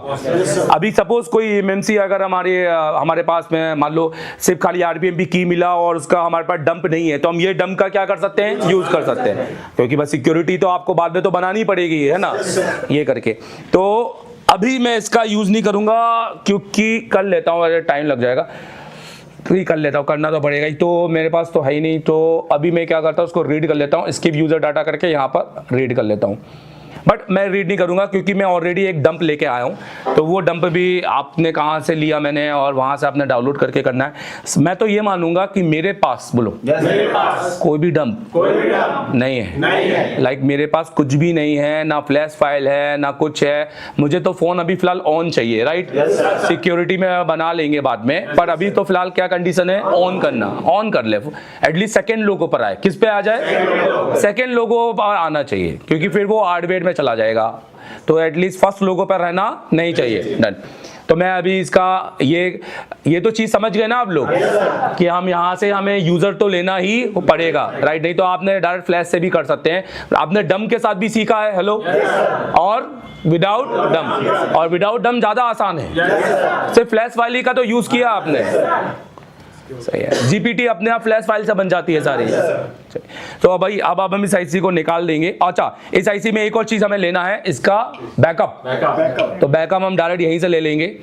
S1: अभी सपोज कोई एमएमसी अगर हमारे पास में मान लो सिर्फ खाली आरपीएमबी की मिला और उसका हमारे पास डंप नहीं है, तो हम ये डंप का क्या कर सकते हैं, यूज कर सकते हैं, क्योंकि बस सिक्योरिटी तो आपको बाद में तो बनानी पड़ेगी, है ना, ये करके। तो अभी मैं इसका यूज नहीं करूंगा क्योंकि कर लेता हूँ, अगर टाइम लग जाएगा तो ही कर लेता हूँ, करना तो पड़ेगा ही, तो मेरे पास तो है ही नहीं। तो अभी मैं क्या करता हूँ, उसको रीड कर लेता हूँ, स्किप यूजर डाटा करके यहाँ पर रीड कर लेता हूँ। बट मैं रीड नहीं करूंगा क्योंकि मैं ऑलरेडी एक डंप लेके आया हूं, तो वो डंप भी आपने कहां से लिया मैंने और वहां से आपने डाउनलोड करके करना है। मैं तो ये मानूंगा कि मेरे पास, बोलो, मेरे पास कोई भी डंप नहीं है, लाइक मेरे पास कुछ भी नहीं है, ना फ्लैश फाइल है ना कुछ है। मुझे तो फोन अभी फिलहाल ऑन चाहिए, राइट। सिक्योरिटी में बना लेंगे बाद में, पर अभी तो फिलहाल क्या कंडीशन है, ऑन करना, ऑन कर ले, एटलीस्ट सेकेंड लोगों पर आए, किस पे आ जाए, सेकेंड लोगों पर आना चाहिए, क्योंकि फिर वो हार्डवेयर में चला जाएगा, तो एटलीस्ट फर्स्ट लोगों पर रहना नहीं चाहिए। डन। तो मैं अभी इसका ये तो चीज समझ गए ना आप लोग कि हम यहाँ से हमें यूजर तो लेना ही पड़ेगा, राइट। नहीं तो आपने डायरेक्ट फ्लैश से भी कर सकते हैं, आपने डंप के साथ भी सीखा है, हेलो, और विदाउट डंप, और विदाउट डंप ज्यादा आसान है, सिर्फ फ्लैश फाइल का तो यूज किया आपने, सही है। जीपीटी अपने आप फ्लैश फाइल से बन जाती है सारी। तो अब भाई अब हम इस आईसी को निकाल देंगे। अच्छा, इस आईसी में एक और चीज हमें लेना है, इसका बैकअप। तो बैकअप हम डायरेक्ट यहीं से ले लेंगे।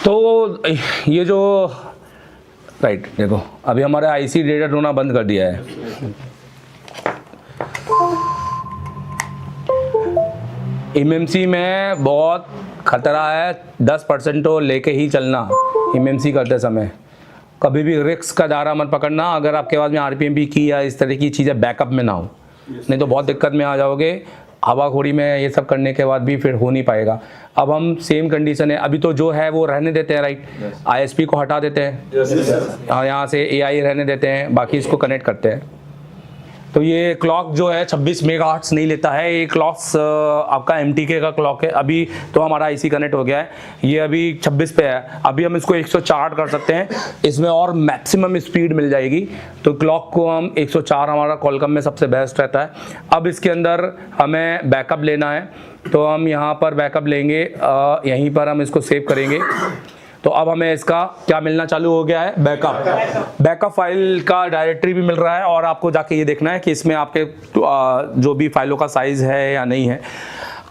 S1: तो ये जो राइट देखो अभी हमारा आईसी डेटा ढूंढना बंद कर दिया है। एमएमसी में बहुत खतरा है, 10% तो लेके ही चलना एमएमसी करते समय। कभी भी रिस्क का दायरा मत पकड़ना अगर आपके पास में आरपीएम की या इस तरह की चीज़ें बैकअप में ना हो, नहीं तो बहुत दिक्कत में आ जाओगे। हवाखोरी में ये सब करने के बाद भी फिर हो नहीं पाएगा। अब हम सेम कंडीशन है, अभी तो जो है वो रहने देते हैं, राइट। आईएसपी को हटा देते हैं, यहाँ से एआई रहने देते हैं, बाकी इसको कनेक्ट करते हैं। तो ये क्लॉक जो है 26 मेगाहर्ट्ज़ नहीं लेता है, ये क्लॉक आपका एमटीके का क्लॉक है। अभी तो हमारा आईसी कनेक्ट हो गया है, ये अभी 26 पे है। अभी हम इसको 104 कर सकते हैं, इसमें और मैक्सिमम स्पीड मिल जाएगी। तो क्लॉक को हम 104 हमारा कॉलकम में सबसे बेस्ट रहता है। अब इसके अंदर हमें बैकअप लेना है, तो हम यहाँ पर बैकअप लेंगे, यहीं पर हम इसको सेव करेंगे। तो अब हमें इसका क्या मिलना चालू हो गया है, बैकअप फाइल का डायरेक्टरी भी मिल रहा है। और आपको जाके ये देखना है कि इसमें आपके जो भी फाइलों का साइज है या नहीं है।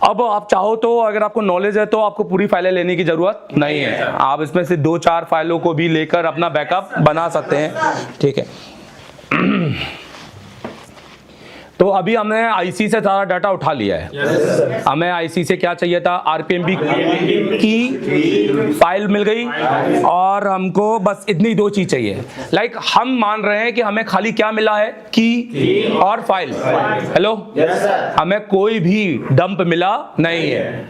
S1: अब आप चाहो तो अगर आपको नॉलेज है तो आपको पूरी फाइलें लेने की जरूरत नहीं है, आप इसमें से 2-4 फाइलों को भी लेकर अपना बैकअप बना सकते हैं, ठीक है। तो अभी हमने आईसी से सारा डाटा उठा लिया है। हमें आईसी से क्या चाहिए था, आरपीएमबी की फाइल मिल गई, और हमको बस इतनी 2 चीज चाहिए। लाइक हम मान रहे हैं कि हमें खाली क्या मिला है, की और फाइल। हेलो, हमें कोई भी डंप मिला नहीं है।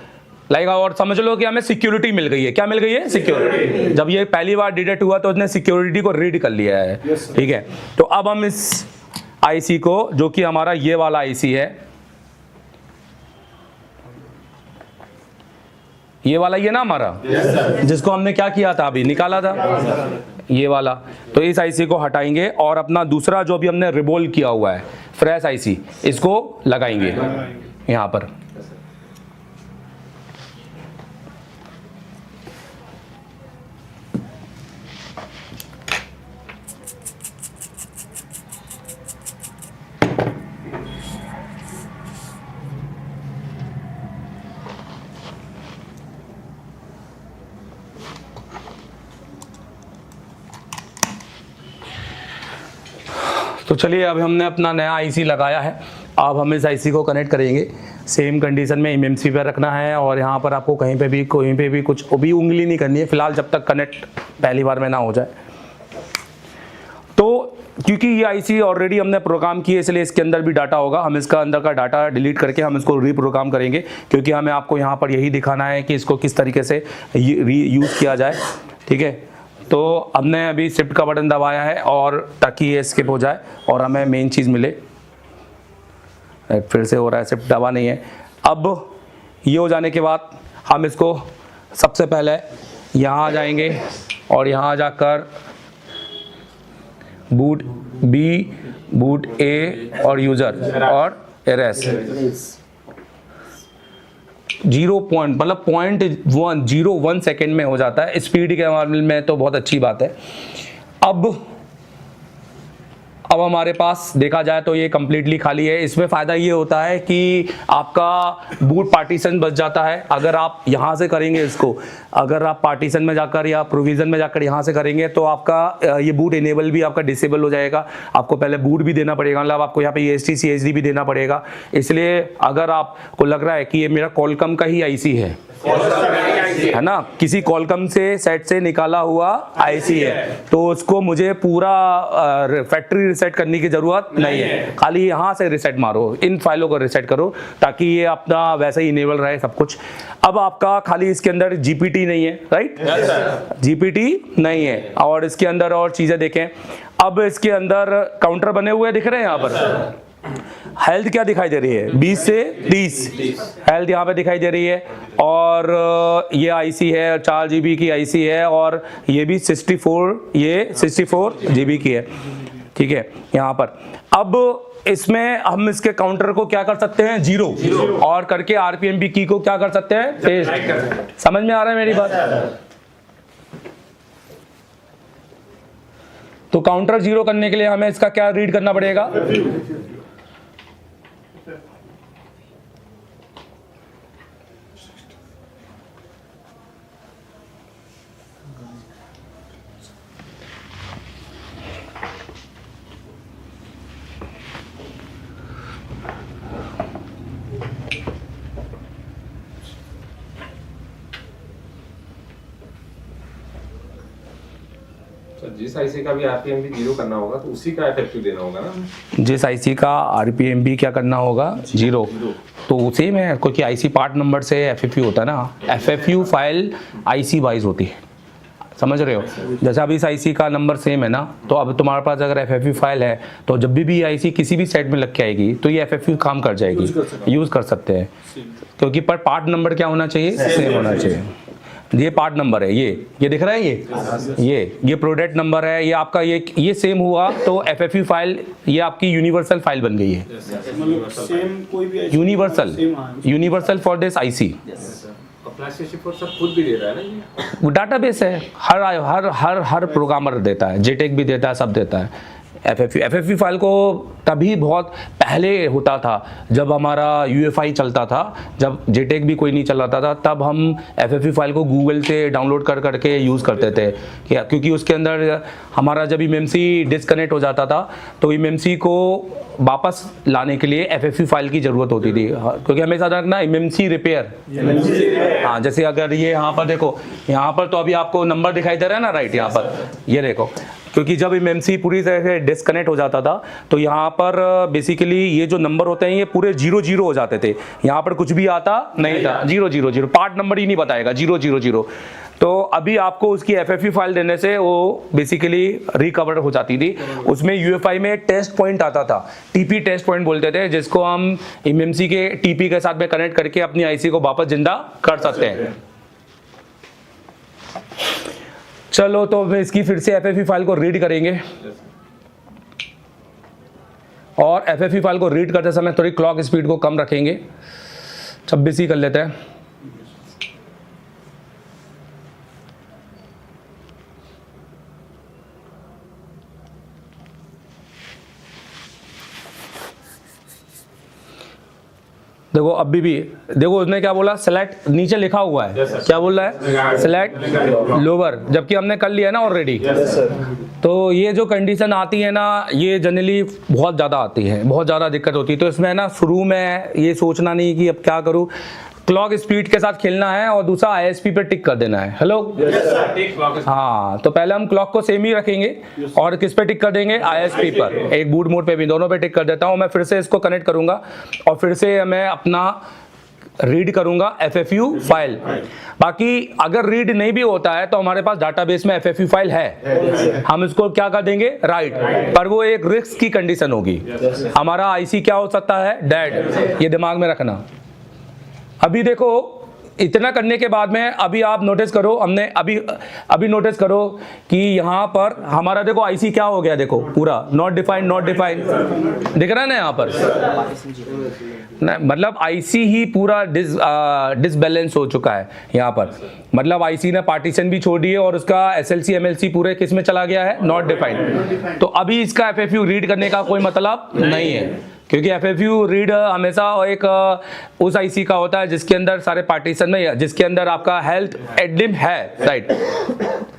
S1: और समझ लो कि हमें सिक्योरिटी मिल गई है। क्या मिल गई है, सिक्योरिटी। जब ये पहली बार डिटेक्ट हुआ तो उसने सिक्योरिटी को रीड कर लिया है, ठीक है। तो अब हम इस आईसी को, जो कि हमारा ये वाला आईसी है, ये वाला ये ना हमारा, जिसको हमने क्या किया था, अभी निकाला था, ये वाला। तो इस आईसी को हटाएंगे और अपना दूसरा जो अभी हमने रिबोल किया हुआ है फ्रेश आईसी, इसको लगाएंगे यहां पर। तो चलिए अब हमने अपना नया आईसी लगाया है। अब हम इस आईसी को कनेक्ट करेंगे। सेम कंडीशन में एमएमसी पे रखना है, और यहाँ पर आपको कहीं पे भी कुछ भी उंगली नहीं करनी है फिलहाल, जब तक कनेक्ट पहली बार में ना हो जाए। तो क्योंकि ये आईसी ऑलरेडी हमने प्रोग्राम की है, इसलिए इसके अंदर भी डाटा होगा। हम इसका अंदर का डाटा डिलीट करके हम इसको रीप्रोग्राम करेंगे, क्योंकि हमें आपको यहाँ पर यही दिखाना है कि इसको किस तरीके से यूज़ किया जाए, ठीक है। तो हमने अभी शिफ्ट का बटन दबाया है, और ताकि ये स्किप हो जाए और हमें मेन चीज़ मिले। फिर से हो रहा है, शिफ्ट दबा नहीं है। अब ये हो जाने के बाद हम इसको सबसे पहले यहाँ आ जाएंगे, और यहाँ जाकर बूट बी, बूट ए और यूज़र और एरएस 0.01 सेकेंड में हो जाता है। स्पीड के मामले में तो बहुत अच्छी बात है। अब हमारे पास देखा जाए तो ये कम्प्लीटली खाली है। इसमें फ़ायदा ये होता है कि आपका बूट पार्टीशन बच जाता है। अगर आप यहाँ से करेंगे इसको, अगर आप पार्टीशन में जाकर या प्रोविज़न में जाकर यहाँ से करेंगे तो आपका ये बूट इनेबल भी आपका डिसेबल हो जाएगा। आपको पहले बूट भी देना पड़ेगा, मतलब आपको यहाँ पे EST CHD भी देना पड़ेगा। इसलिए अगर आपको लग रहा है कि ये मेरा कॉलकम का ही आईसी है ना, किसी कॉलकम से सेट से निकाला हुआ आईसी है, तो उसको मुझे पूरा फैक्ट्री रिसेट करने की जरूरत नहीं है। खाली यहाँ से रिसेट मारो, इन फाइलों को रिसेट करो, ताकि ये अपना वैसे ही इनेबल रहे सब कुछ। अब आपका खाली इसके अंदर जीपीटी नहीं है, राइट, जीपीटी नहीं है, और इसके अंदर और चीजें देखें। अब इसके अंदर काउंटर बने हुए दिख रहे हैं। यहाँ पर हेल्थ क्या दिखाई दे रही है, 20 से 30 हेल्थ यहाँ पे दिखाई दे रही है। और ये आईसी है 4 GB की आईसी है, और ये भी 64 GB की है, ठीक है। यहाँ पर अब इसमें हम इसके काउंटर को क्या कर सकते हैं, 0 और करके आरपीएम की को क्या कर सकते हैं, टेस्ट। समझ में आ रहा है मेरी बात? तो काउंटर 0 करने के लिए हमें इसका क्या रीड करना पड़ेगा,
S4: तो जिस आईसी का भी आरपीएम भी 0 करना होगा तो उसी का एफएफयू देना होगा ना।
S1: जिस आईसी का आरपीएम भी क्या करना होगा 0, तो उसी में क्योंकि आईसी पार्ट नंबर से एफएफयू होता है ना, एफएफयू फाइल आईसी वाइज होती है, समझ रहे हो। जैसे अब इस आईसी का नंबर सेम है ना, तो अब तुम्हारे पास अगर एफएफयू फाइल है तो जब भी आईसी किसी भी सेट में लग के आएगी तो ये एफएफयू काम कर जाएगी, यूज कर सकते हैं, क्योंकि पर पार्ट नंबर क्या होना चाहिए, सेम होना चाहिए। ये पार्ट नंबर है, ये दिख रहा है, ये प्रोडक्ट नंबर है, ये आपका ये सेम हुआ तो एफएफयू फाइल ये आपकी यूनिवर्सल फाइल बन गई है,
S3: मतलब सेम कोई भी
S1: यूनिवर्सल फॉर दिस आईसी।
S4: सब खुद भी दे रहा है ना ये।
S1: वो डाटाबेस है, हर प्रोग्रामर देता है, जेटेक भी देता है, सब देता है। एफएफयू फाइल को तभी बहुत पहले होता था जब हमारा यूएफआई चलता था, जब जेटेक भी कोई नहीं चलाता था, तब हम एफएफयू फाइल को गूगल से डाउनलोड कर करके यूज़ करते थे, क्योंकि उसके अंदर हमारा जब एमएमसी डिस्कनेक्ट हो जाता था तो एमएमसी को वापस लाने के लिए एफएफयू फाइल की ज़रूरत होती थी, क्योंकि हमेशा रखना एमएमसी रिपेयर। हाँ, जैसे अगर ये यहाँ पर देखो, यहाँ पर तो अभी आपको नंबर दिखाई दे रहा है ना, राइट, यहाँ पर ये देखो, क्योंकि जब एमएमसी पूरी तरह से डिस्कनेक्ट हो जाता था तो यहाँ पर बेसिकली ये जो नंबर होते हैं ये पूरे 0-0 हो जाते थे, यहाँ पर कुछ भी आता नहीं था, 0-0-0, पार्ट नंबर ही नहीं बताएगा, 0-0-0। तो अभी आपको उसकी एफएफयू फाइल देने से वो बेसिकली रिकवर हो जाती थी। उसमें यूएफआई में टेस्ट पॉइंट आता था, टीपी टेस्ट पॉइंट बोलते थे, जिसको हम एमएमसी के टीपी के साथ में कनेक्ट करके अपनी आईसी को वापस जिंदा कर सकते हैं। चलो, तो इसकी फिर से एफएफयू फाइल को रीड करेंगे, और एफएफयू फाइल को रीड करते समय थोड़ी क्लॉक स्पीड को कम रखेंगे, 26 ही कर लेते हैं। देखो अभी भी देखो उसने क्या बोला, सेलेक्ट, नीचे लिखा हुआ है, क्या बोल रहा है, सेलेक्ट लोअर, जबकि हमने कर लिया ना ऑलरेडी। तो ये जो कंडीशन आती है ना, ये जनरली बहुत ज़्यादा आती है, बहुत ज़्यादा दिक्कत होती है। तो इसमें ना शुरू में ये सोचना नहीं कि अब क्या करूँ, क्लॉक स्पीड के साथ खेलना है, और दूसरा आईएसपी पे टिक कर देना है। हेलो, हाँ, तो पहले हम क्लॉक को सेम ही रखेंगे, और किस पे टिक कर देंगे, आईएसपी पर, एक बूट मोड पे भी, दोनों पे टिक कर देता हूँ। मैं फिर से इसको कनेक्ट करूंगा और फिर से मैं अपना रीड करूंगा एफएफयू फाइल। बाकी अगर रीड नहीं भी होता है तो हमारे पास डाटाबेस में एफएफयू फाइल है, हम इसको क्या कर देंगे, राइट, पर वो एक रिस्क की कंडीशन होगी। हमारा आईसी क्या हो सकता है, डेड, ये दिमाग में रखना। अभी देखो, इतना करने के बाद में अभी आप नोटिस करो, हमने अभी नोटिस करो कि यहाँ पर हमारा देखो आईसी क्या हो गया, देखो पूरा नॉट डिफाइंड दिख रहा है ना यहाँ पर, मतलब आईसी ही पूरा डिसबैलेंस हो चुका है यहाँ पर, मतलब आईसी ने पार्टीशन भी छोड़ दी है और उसका एसएलसी एमएलसी पूरे किस में चला गया है, नॉट डिफाइंड। तो अभी इसका एफएफयू रीड करने का कोई मतलब नहीं है, क्योंकि एफएफयू रीड हमेशा एक उस आईसी का होता है जिसके अंदर सारे पार्टीशन में, जिसके अंदर आपका हेल्थ एडलिम है, राइट,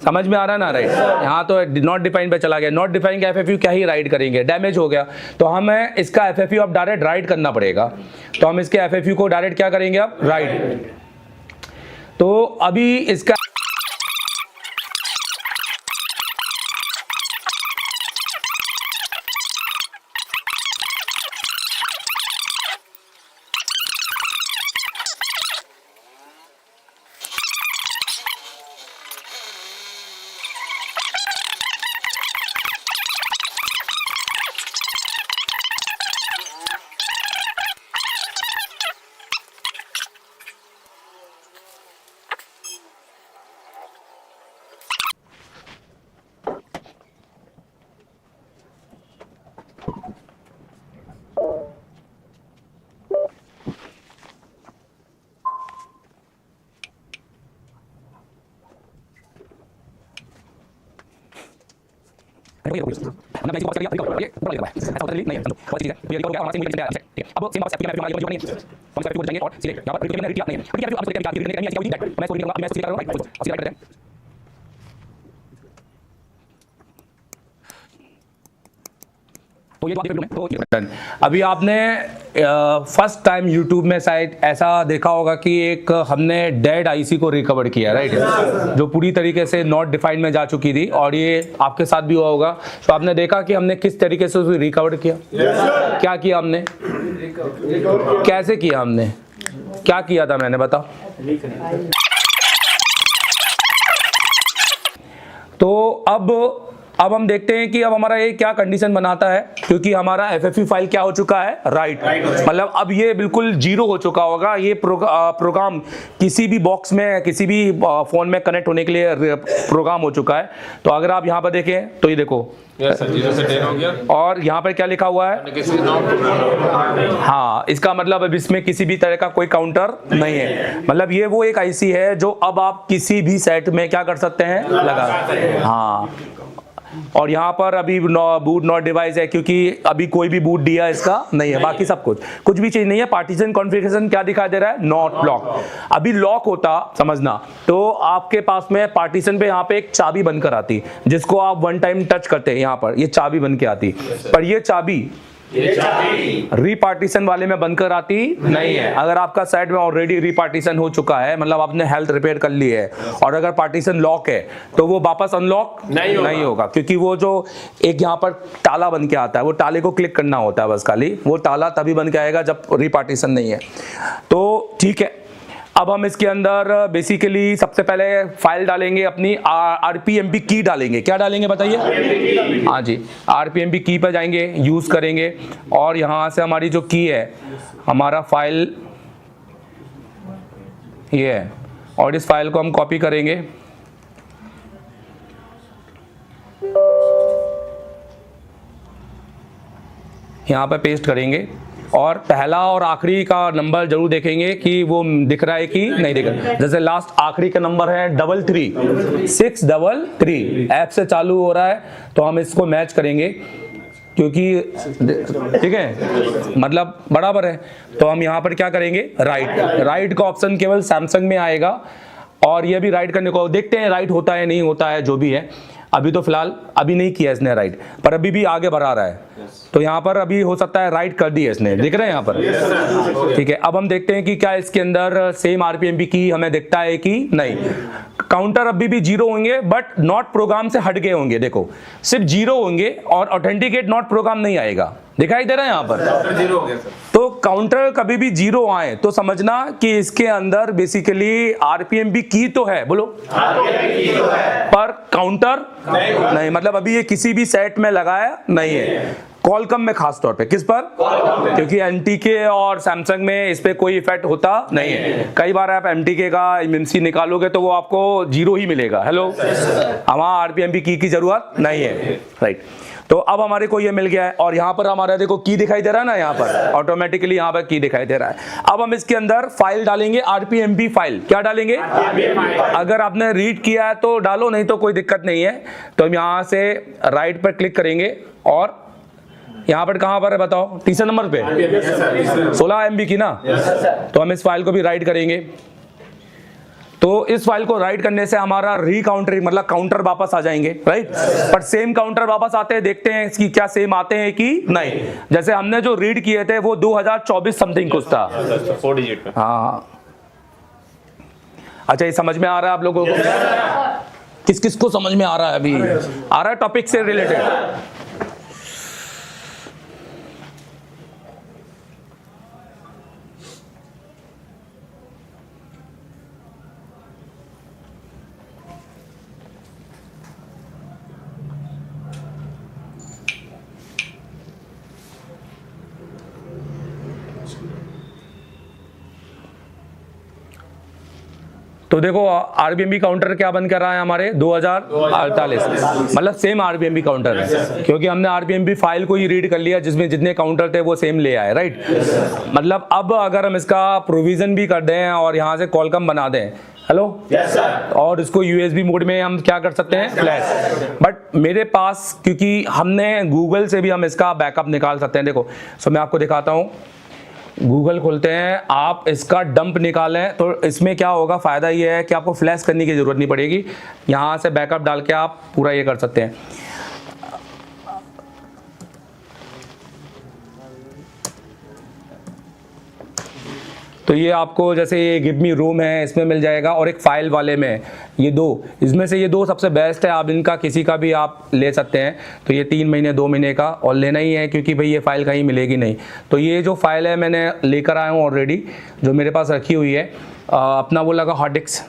S1: समझ में आ रहा है ना, राइट। यहाँ तो नॉट डिफाइंड पे चला गया, नॉट डिफाइंड का एफएफयू क्या ही राइड करेंगे, डैमेज हो गया, तो हमें इसका एफएफयू अब डायरेक्ट राइड करना पड़ेगा। तो हम इसके एफएफयू को डायरेक्ट क्या करेंगे, अब राइड। तो अभी इसका तो तो ये तो आपके अभी आपने फर्स्ट टाइम यूट्यूब में शायद ऐसा देखा होगा कि एक हमने डेड आईसी को रिकवर किया, राइट, जो पूरी तरीके से नॉट डिफाइंड में जा चुकी थी, और ये आपके साथ भी हुआ होगा। तो आपने देखा कि हमने किस तरीके से उसे रिकवर किया। क्या किया हमने, कैसे किया हमने, क्या किया था मैंने, बताओ। तो अब हम देखते हैं कि अब हमारा ये क्या कंडीशन बनाता है, क्योंकि हमारा FFE फाइल क्या हो चुका है, राइट, मतलब अब ये बिल्कुल जीरो हो चुका होगा। ये प्रोग्राम किसी भी बॉक्स में, किसी भी फोन में कनेक्ट होने के लिए प्रोग्राम हो चुका है। तो अगर आप यहाँ पर देखें तो ये देखो,
S4: 0 से 10 हो गया,
S1: और यहाँ पर क्या लिखा हुआ है, हाँ, इसका मतलब अब इसमें किसी भी तरह का कोई काउंटर नहीं है। मतलब ये वो एक आईसी है जो अब आप किसी भी सेट में क्या कर सकते हैं, लगा, हाँ। और यहाँ पर अभी बूट नॉट डिवाइस है, क्योंकि अभी कोई भी बूट दिया इसका नहीं है। बाकी सब कुछ भी चीज नहीं है। पार्टीशन कॉन्फ़िगरेशन क्या दिखाई दे रहा है, नॉट लॉक। अभी लॉक होता, समझना, तो आपके पास में पार्टीशन पे यहाँ पे एक चाबी बनकर आती, जिसको आप वन टाइम टच करते हैं, यहाँ पर ये चाबी बन के आती, पर ये चाबी रिपार्टीशन वाले में बनकर आती नहीं है। अगर आपका साइड में ऑलरेडी रिपार्टीशन हो चुका है, मतलब आपने हेल्थ रिपेयर कर ली है, और अगर पार्टीशन लॉक है तो वो वापस अनलॉक नहीं होगा, क्योंकि वो जो एक यहाँ पर ताला बन के आता है, वो ताले को क्लिक करना होता है बस, खाली वो ताला तभी बन के आएगा जब रिपार्टीशन नहीं है। तो ठीक है, अब हम इसके अंदर बेसिकली सबसे पहले फाइल डालेंगे, अपनी RPMP की डालेंगे। क्या डालेंगे बताइए, हाँ जी, RPMP की पर जाएंगे, यूज करेंगे, और यहाँ से हमारी जो की है, हमारा फाइल ये है, और इस फाइल को हम कॉपी करेंगे, यहाँ पे पेस्ट करेंगे, और पहला और आखिरी का नंबर जरूर देखेंगे कि वो दिख रहा है कि नहीं दिख रहा है। जैसे लास्ट आखिरी का नंबर है 633 ऐप से चालू हो रहा है, तो हम इसको मैच करेंगे, क्योंकि ठीक है, मतलब बराबर है। तो हम यहाँ पर क्या करेंगे, राइट का ऑप्शन केवल सैमसंग में आएगा, और ये भी राइट करने को देखते हैं राइट होता है नहीं होता है, जो भी है। अभी तो फिलहाल अभी नहीं किया इसने राइट, पर अभी भी आगे बढ़ा रहा है, तो यहाँ पर अभी हो सकता है राइट कर दिया इसने, दिख रहे हैं यहाँ पर, ठीक है। अब हम देखते हैं कि क्या इसके अंदर सेम RPMP की हमें दिखता है कि नहीं। काउंटर अभी भी 0 होंगे, बट नॉट प्रोग्राम से हट गए होंगे, देखो सिर्फ 0 होंगे, और ऑथेंटिकेट नॉट प्रोग्राम नहीं आएगा, दिखाई दे रहा है यहाँ पर,
S4: 0 हो गया सर।
S1: तो काउंटर कभी भी 0 आए तो समझना कि इसके अंदर बेसिकली RPMP की तो है, बोलो पर काउंटर नहीं, मतलब अभी ये किसी भी सेट में लगाया नहीं है। कॉलकम में खास तौर पे, किस पर, क्योंकि MTK और सैमसंग में इस पे कोई इफेक्ट होता नहीं है। कई बार आप MTK का MMC निकालोगे तो वो आपको 0 ही मिलेगा, हेलो, वहाँ RPMP की जरूरत नहीं है, राइट। तो अब हमारे को ये मिल गया है, और यहाँ पर हमारा देखो की दिखाई दे रहा है ना, यहाँ पर ऑटोमेटिकली यहाँ पर की दिखाई दे रहा है। अब हम इसके अंदर फाइल डालेंगे, RPMP फाइल। क्या डालेंगे, अगर आपने रीड किया है तो डालो, नहीं तो कोई दिक्कत नहीं है। तो हम यहाँ से राइट पर क्लिक करेंगे, और यहाँ पर कहाँ पर है बताओ, तीसरे नंबर पे 16 MB की ना, तो हम इस फाइल को भी राइट करेंगे। तो इस फाइल को राइट करने से हमारा रिकाउंटरिंग, मतलब काउंटर वापस आ जाएंगे, राइट। पर सेम काउंटर वापस आते हैं, देखते हैं इसकी क्या सेम आते हैं कि नहीं। जैसे हमने जो रीड किए थे वो 2024 समथिंग कुछ था,
S4: 4 डिजिट पे।
S1: हाँ, अच्छा, ये समझ में आ रहा है आप लोगों को, किस किस को समझ में आ रहा है, अभी आ रहा है टॉपिक से रिलेटेड। तो देखो RPMP काउंटर क्या बन कर रहा है हमारे 2048, मतलब सेम RPMP काउंटर है, क्योंकि हमने RPMP फाइल को ही रीड कर लिया, जिसमें जितने काउंटर थे वो सेम ले आए, राइट। मतलब अब अगर हम इसका प्रोविजन भी कर दें और यहाँ से कॉलकम बना दें, हेलो, और इसको USB मोड में हम क्या कर सकते हैं, फ्लैश। बट मेरे पास, क्योंकि हमने गूगल से भी हम इसका बैकअप निकाल सकते हैं, देखो, सो मैं आपको दिखाता हूँ। गूगल खोलते हैं, आप इसका डंप निकालें, तो इसमें क्या होगा, फ़ायदा ये है कि आपको फ्लैश करने की ज़रूरत नहीं पड़ेगी, यहाँ से बैकअप डाल के आप पूरा ये कर सकते हैं। तो ये आपको जैसे ये गिव मी रूम है इसमें मिल जाएगा, और एक फाइल वाले में ये दो, इसमें से ये दो सबसे बेस्ट है। आप इनका किसी का भी आप ले सकते हैं। तो ये 3 महीने 2 महीने का और लेना ही है, क्योंकि भाई ये फाइल कहीं मिलेगी नहीं। तो ये जो फाइल है मैंने लेकर आया हूँ ऑलरेडी, जो मेरे पास रखी हुई है। अपना वो लगा हार्ड डिस्क,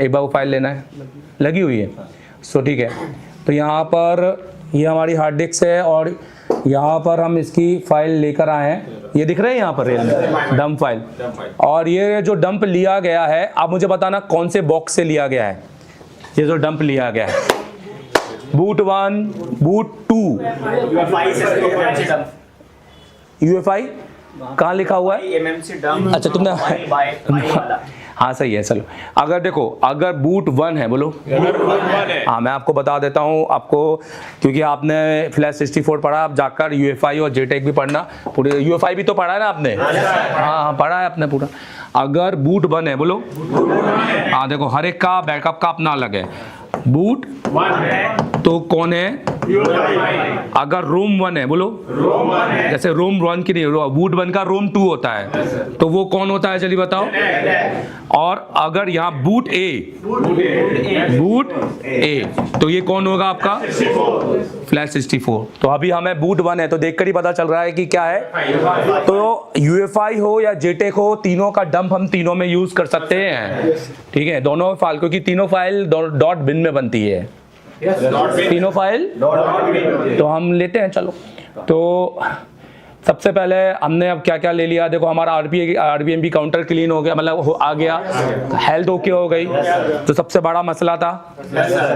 S1: एक बार वो फाइल लेना है, लगी हुई है। सो ठीक है, तो यहाँ पर ये हमारी हार्ड डिस्क है और यहाँ पर हम इसकी फाइल लेकर आए हैं। ये दिख रहे हैं यहाँ पर रेल में डंप फाइल। और ये जो डंप लिया गया है, आप मुझे बताना कौन से बॉक्स से लिया गया है। ये जो डंप लिया गया है, बूट 1, बूट 2, UEFI कहाँ लिखा हुआ है? अच्छा तुमने हाँ सही है। चलो अगर देखो, अगर बूट 1 है, बोलो हाँ मैं आपको बता देता हूँ आपको, क्योंकि आपने फ्लैश 64 पढ़ा, आप जाकर UEFI और JTAG भी पढ़ना। पूरे UEFI भी तो पढ़ा है ना आपने? हाँ पढ़ा है आपने पूरा। अगर बूट 1 है, बोलो हाँ। देखो हर एक का बैकअप का अपना अलग है। बूट 1 है तो कौन है? अगर रोम 1 है, बोलो जैसे रोम 1 की नहीं, बूट 1 का रोम 2 होता है, तो वो कौन होता है चलिए बताओ। और अगर यहाँ बूट ए, तो ये कौन होगा आपका? फ्लैश 64। तो अभी हमें बूट 1 है तो देखकर ही पता चल रहा है कि क्या है। तो UEFI हो या JTAG हो, तीनों का डंप हम तीनों में यूज कर सकते हैं। ठीक है, दोनों फाइल, क्योंकि तीनों फाइल डॉट बिन में बनती है। तीनों फाइल तो हम लेते हैं। चलो तो सबसे पहले हमने अब क्या क्या ले लिया। देखो हमारा RBMP काउंटर क्लीन हो गया, मतलब आ गया। हेल्थ ओके हो गई। तो सबसे बड़ा मसला था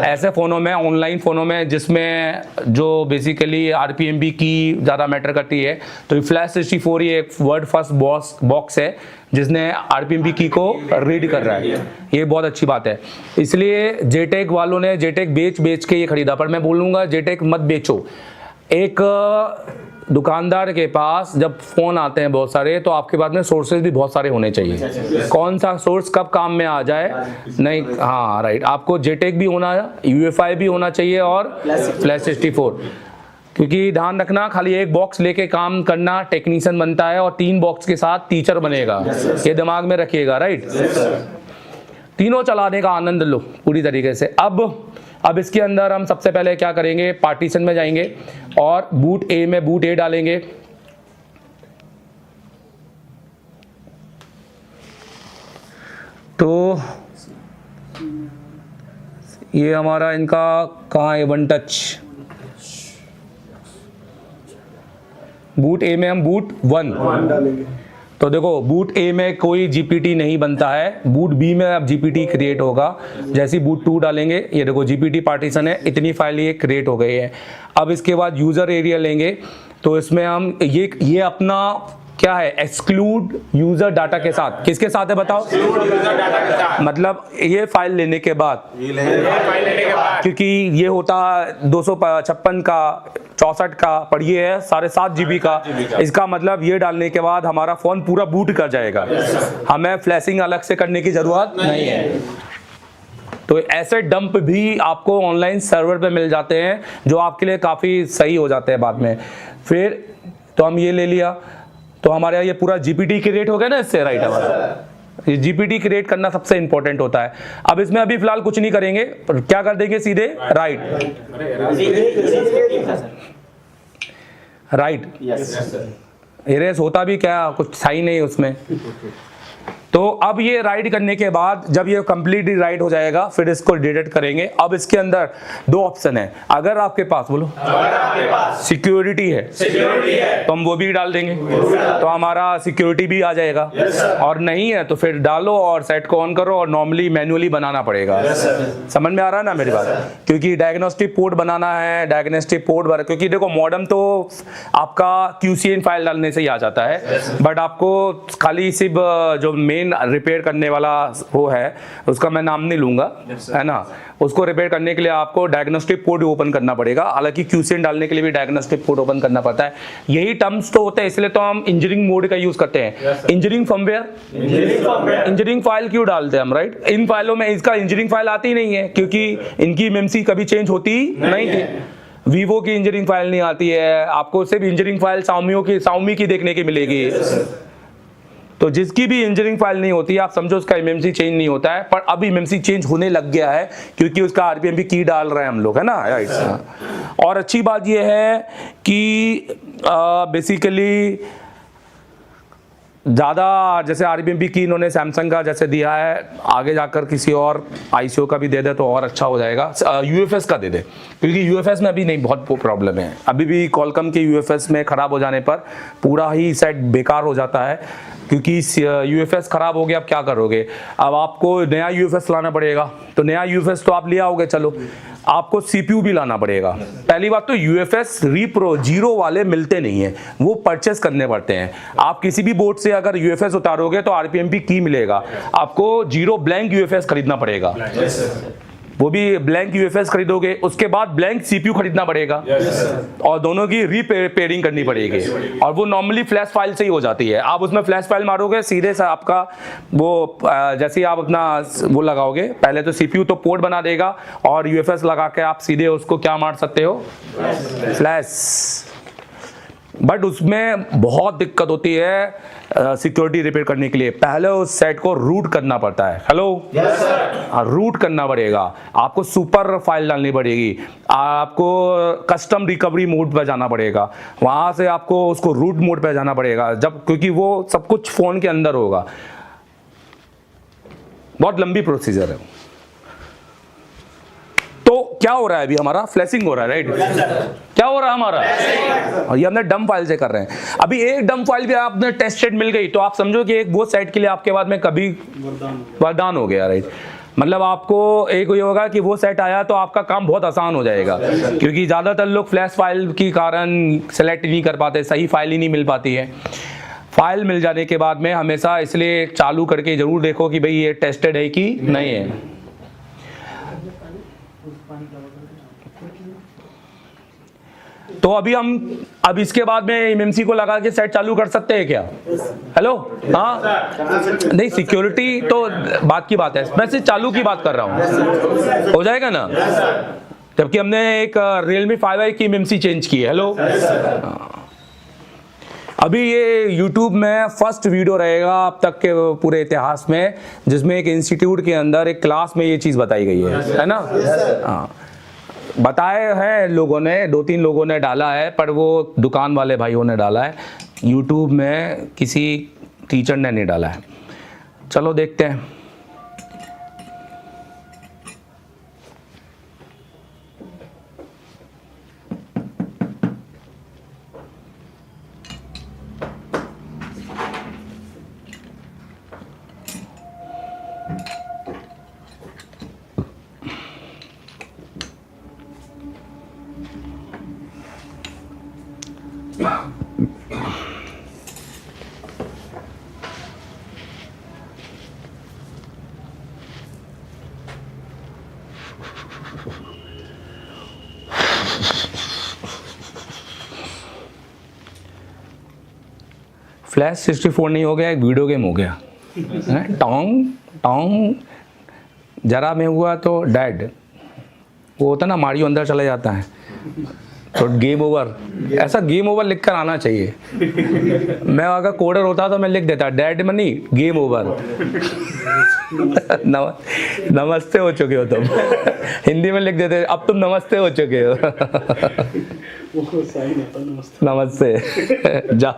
S1: ऐसे फ़ोनों में, ऑनलाइन फ़ोनों में, जिसमें जो बेसिकली RPMP की ज़्यादा मैटर करती है। तो फ्लैश 64 ये एक वर्ड फर्स्ट बॉक्स है जिसने RPMP की को रीड कर रहा है। ये बहुत अच्छी बात है। इसलिए JTAG वालों ने JTAG बेच के ये खरीदा, पर मैं बोलूँगा JTAG मत बेचो। एक दुकानदार के पास जब फ़ोन आते हैं बहुत सारे, तो आपके पास में सोर्सेज भी बहुत सारे होने चाहिए। कौन सा सोर्स कब काम में आ जाए नहीं। हाँ राइट, आपको JTAG भी होना, UEFI भी होना चाहिए और फ्लैश 64। क्योंकि ध्यान रखना, खाली एक बॉक्स लेके काम करना टेक्नीशियन बनता है, और 3 बॉक्स के साथ टीचर बनेगा। ये दिमाग में रखिएगा। राइट, तीनों चलाने का आनंद लो पूरी तरीके से। अब इसके अंदर हम सबसे पहले क्या करेंगे, पार्टीशन में जाएंगे और बूट ए में बूट ए डालेंगे। तो ये हमारा इनका कहाँ है, 1 टच। बूट ए में हम बूट 1
S3: डालेंगे।
S1: तो देखो बूट ए में कोई GPT नहीं बनता है, बूट बी में अब GPT क्रिएट होगा। जैसे बूट 2 डालेंगे, ये देखो GPT पार्टीशन है, इतनी फाइल ये क्रिएट हो गई है। अब इसके बाद यूज़र एरिया लेंगे, तो इसमें हम ये अपना क्या है, एक्सक्लूड यूजर डाटा के साथ। किसके साथ है बताओ? मतलब ये फाइल लेने के बाद, क्योंकि ये होता 256 का 64 का, पर ये है 7.5 GB का। इसका मतलब ये डालने के बाद हमारा फोन पूरा बूट कर जाएगा, हमें फ्लैशिंग अलग से करने की जरूरत नहीं है। तो ऐसे डंप भी आपको ऑनलाइन सर्वर पे मिल जाते हैं, जो आपके लिए काफ़ी सही हो जाते हैं बाद में। फिर तो हम ये ले लिया, तो हमारे यहाँ ये पूरा GPT क्रिएट हो गया ना इससे। राइट, हमारा ये GPT क्रिएट करना सबसे इंपॉर्टेंट होता है। अब इसमें अभी फिलहाल कुछ नहीं करेंगे, क्या कर देंगे सीधे राइट। इरेज होता भी क्या, कुछ सही नहीं उसमें। तो अब ये राइट करने के बाद जब ये कंप्लीटली राइट हो जाएगा, फिर इसको डिलीट करेंगे। अब इसके अंदर 2 ऑप्शन है। अगर आपके पास बोलो सिक्योरिटी है तो हम वो भी डाल देंगे, तो हमारा सिक्योरिटी भी आ जाएगा। और नहीं है तो फिर डालो और सेट को ऑन करो, और नॉर्मली मैन्युअली बनाना पड़ेगा। समझ में आ रहा है ना मेरी बात? क्योंकि डायग्नोस्टिक पोर्ट बनाना है, डायग्नोस्टिक पोर्ट क्योंकि देखो मॉडेम तो आपका QCN फाइल डालने से ही आ जाता है, बट आपको खाली सिर्फ जो मेन रिपेयर करने वाला वो है, उसका मैं नाम नहीं लूंगा, है ना, उसको रिपेयर करने के लिए आपको डायग्नोस्टिक पोर्ट ओपन करना पड़ेगा। हालांकि QCN डालने के लिए भी डायग्नोस्टिक पोर्ट ओपन करना पड़ता है। यही टर्म्स तो होते हैं, इसलिए तो हम इंजीनियरिंग मोड का यूज करते हैं। इंजीनियरिंग फर्मवेयर, इंजीनियरिंग फाइल क्यों डालते हैं हम? राइट, इन फाइलों में इसका इंजीनियरिंग फाइल आती नहीं है, क्योंकि इनकी मेमोरी कभी चेंज होती नहीं थी। वीवो की इंजीनियरिंग फाइल नहीं आती है, आपको सिर्फ इंजीनियरिंग फाइल Xiaomi की देखने की मिलेगी। तो जिसकी भी इंजीनियरिंग फाइल नहीं होती है आप समझो उसका एमएमसी चेंज नहीं होता है, पर अब एमएमसी चेंज होने लग गया है क्योंकि उसका आरपीएम भी की डाल रहे हैं हम लोग, है ना, राइट। और अच्छी बात ये है कि बेसिकली ज़्यादा जैसे आरबीएमपी की इन्होंने सैमसंग का जैसे दिया है, आगे जाकर किसी और आईसीओ का भी दे दे तो और अच्छा हो जाएगा। यूएफएस का दे दे क्योंकि यूएफएस में अभी नहीं बहुत प्रॉब्लम है, अभी भी कॉलकम के यूएफएस में ख़राब हो जाने पर पूरा ही सेट बेकार हो जाता है क्योंकि यूएफएस ख़राब हो गया। अब क्या करोगे, अब आपको नया यूएफएस लाना पड़ेगा, तो नया यूएफएस तो आप ले आओगे, चलो आपको सीपीयू भी लाना पड़ेगा। पहली बात तो यूएफएस रीप्रो जीरो वाले मिलते नहीं है, वो परचेस करने पड़ते हैं। आप किसी भी बोर्ड से अगर यूएफएस उतारोगे तो आरपीएमपी की मिलेगा, आपको जीरो ब्लैंक यूएफएस खरीदना पड़ेगा। वो भी ब्लैंक यूएफएस खरीदोगे, उसके बाद ब्लैंक सीपीयू खरीदना पड़ेगा और दोनों की रीपेयरिंग करनी पड़ेगी और वो नॉर्मली फ्लैश फाइल से ही हो जाती है। आप उसमें फ्लैश फाइल मारोगे सीधे से आपका वो जैसे ही आप अपना वो लगाओगे, पहले तो सीपीयू तो पोर्ट बना देगा और यूएफएस लगा के आप सीधे उसको क्या मार सकते हो, फ्लैश। बट उसमें बहुत दिक्कत होती है सिक्योरिटी रिपेयर करने के लिए, पहले उस सेट को रूट करना पड़ता है। हेलो, रूट करना पड़ेगा, आपको सुपर फाइल डालनी पड़ेगी, आपको कस्टम रिकवरी मोड पर जाना पड़ेगा, वहां से आपको उसको रूट मोड पर जाना पड़ेगा, जब क्योंकि वो सब कुछ फोन के अंदर होगा। बहुत लंबी प्रोसीजर है। तो क्या हो रहा है अभी, हमारा फ्लैशिंग हो रहा है, राइट? क्या हो रहा है हमारा, और ये हमने डम फाइल से कर रहे हैं। अभी एक डम फाइल भी आपने टेस्टेड मिल गई तो आप समझो कि एक वो सेट के लिए आपके बाद में कभी वरदान हो गया, राइट? मतलब आपको एक ये होगा कि वो सेट आया तो आपका काम बहुत आसान हो जाएगा, क्योंकि ज़्यादातर लोग फ्लैश फाइल के कारण सेलेक्ट नहीं कर पाते, सही फाइल ही नहीं मिल पाती है। फाइल मिल जाने के बाद में हमेशा इसलिए चालू करके ज़रूर देखो कि भाई ये टेस्टेड है कि नहीं है। तो अभी हम अब इसके बाद में एमएमसी को लगा के सेट चालू कर सकते हैं क्या? हेलो, हाँ, नहीं सिक्योरिटी तो बात की बात है, मैं सिर्फ चालू की बात कर रहा हूँ, हो जाएगा ना? जबकि हमने एक Realme 5i की एमएमसी चेंज की है। हेलो, अभी ये YouTube में फर्स्ट वीडियो रहेगा अब तक के पूरे इतिहास में जिसमें एक इंस्टीट्यूट के अंदर एक क्लास में ये चीज़ बताई गई है ना? हाँ, बताए हैं लोगों ने, 2-3 लोगों ने डाला है, पर वो दुकान वाले भाइयों ने डाला है, YouTube में किसी टीचर ने नहीं डाला है। चलो देखते हैं। फ्लैश 64 नहीं हो गया, एक वीडियो गेम हो गया। टोंग टोंग जरा में हुआ तो डेड, वो होता ना मारियो अंदर चला जाता है तो गेम ओवर, ऐसा गेम ओवर लिख कर आना चाहिए। मैं अगर कोडर होता तो मैं लिख देता डेड मनी गेम ओवर। नमस्ते हो चुके हो तुम, हिंदी में लिख देते अब तुम नमस्ते हो चुके हो। नमस्ते जा।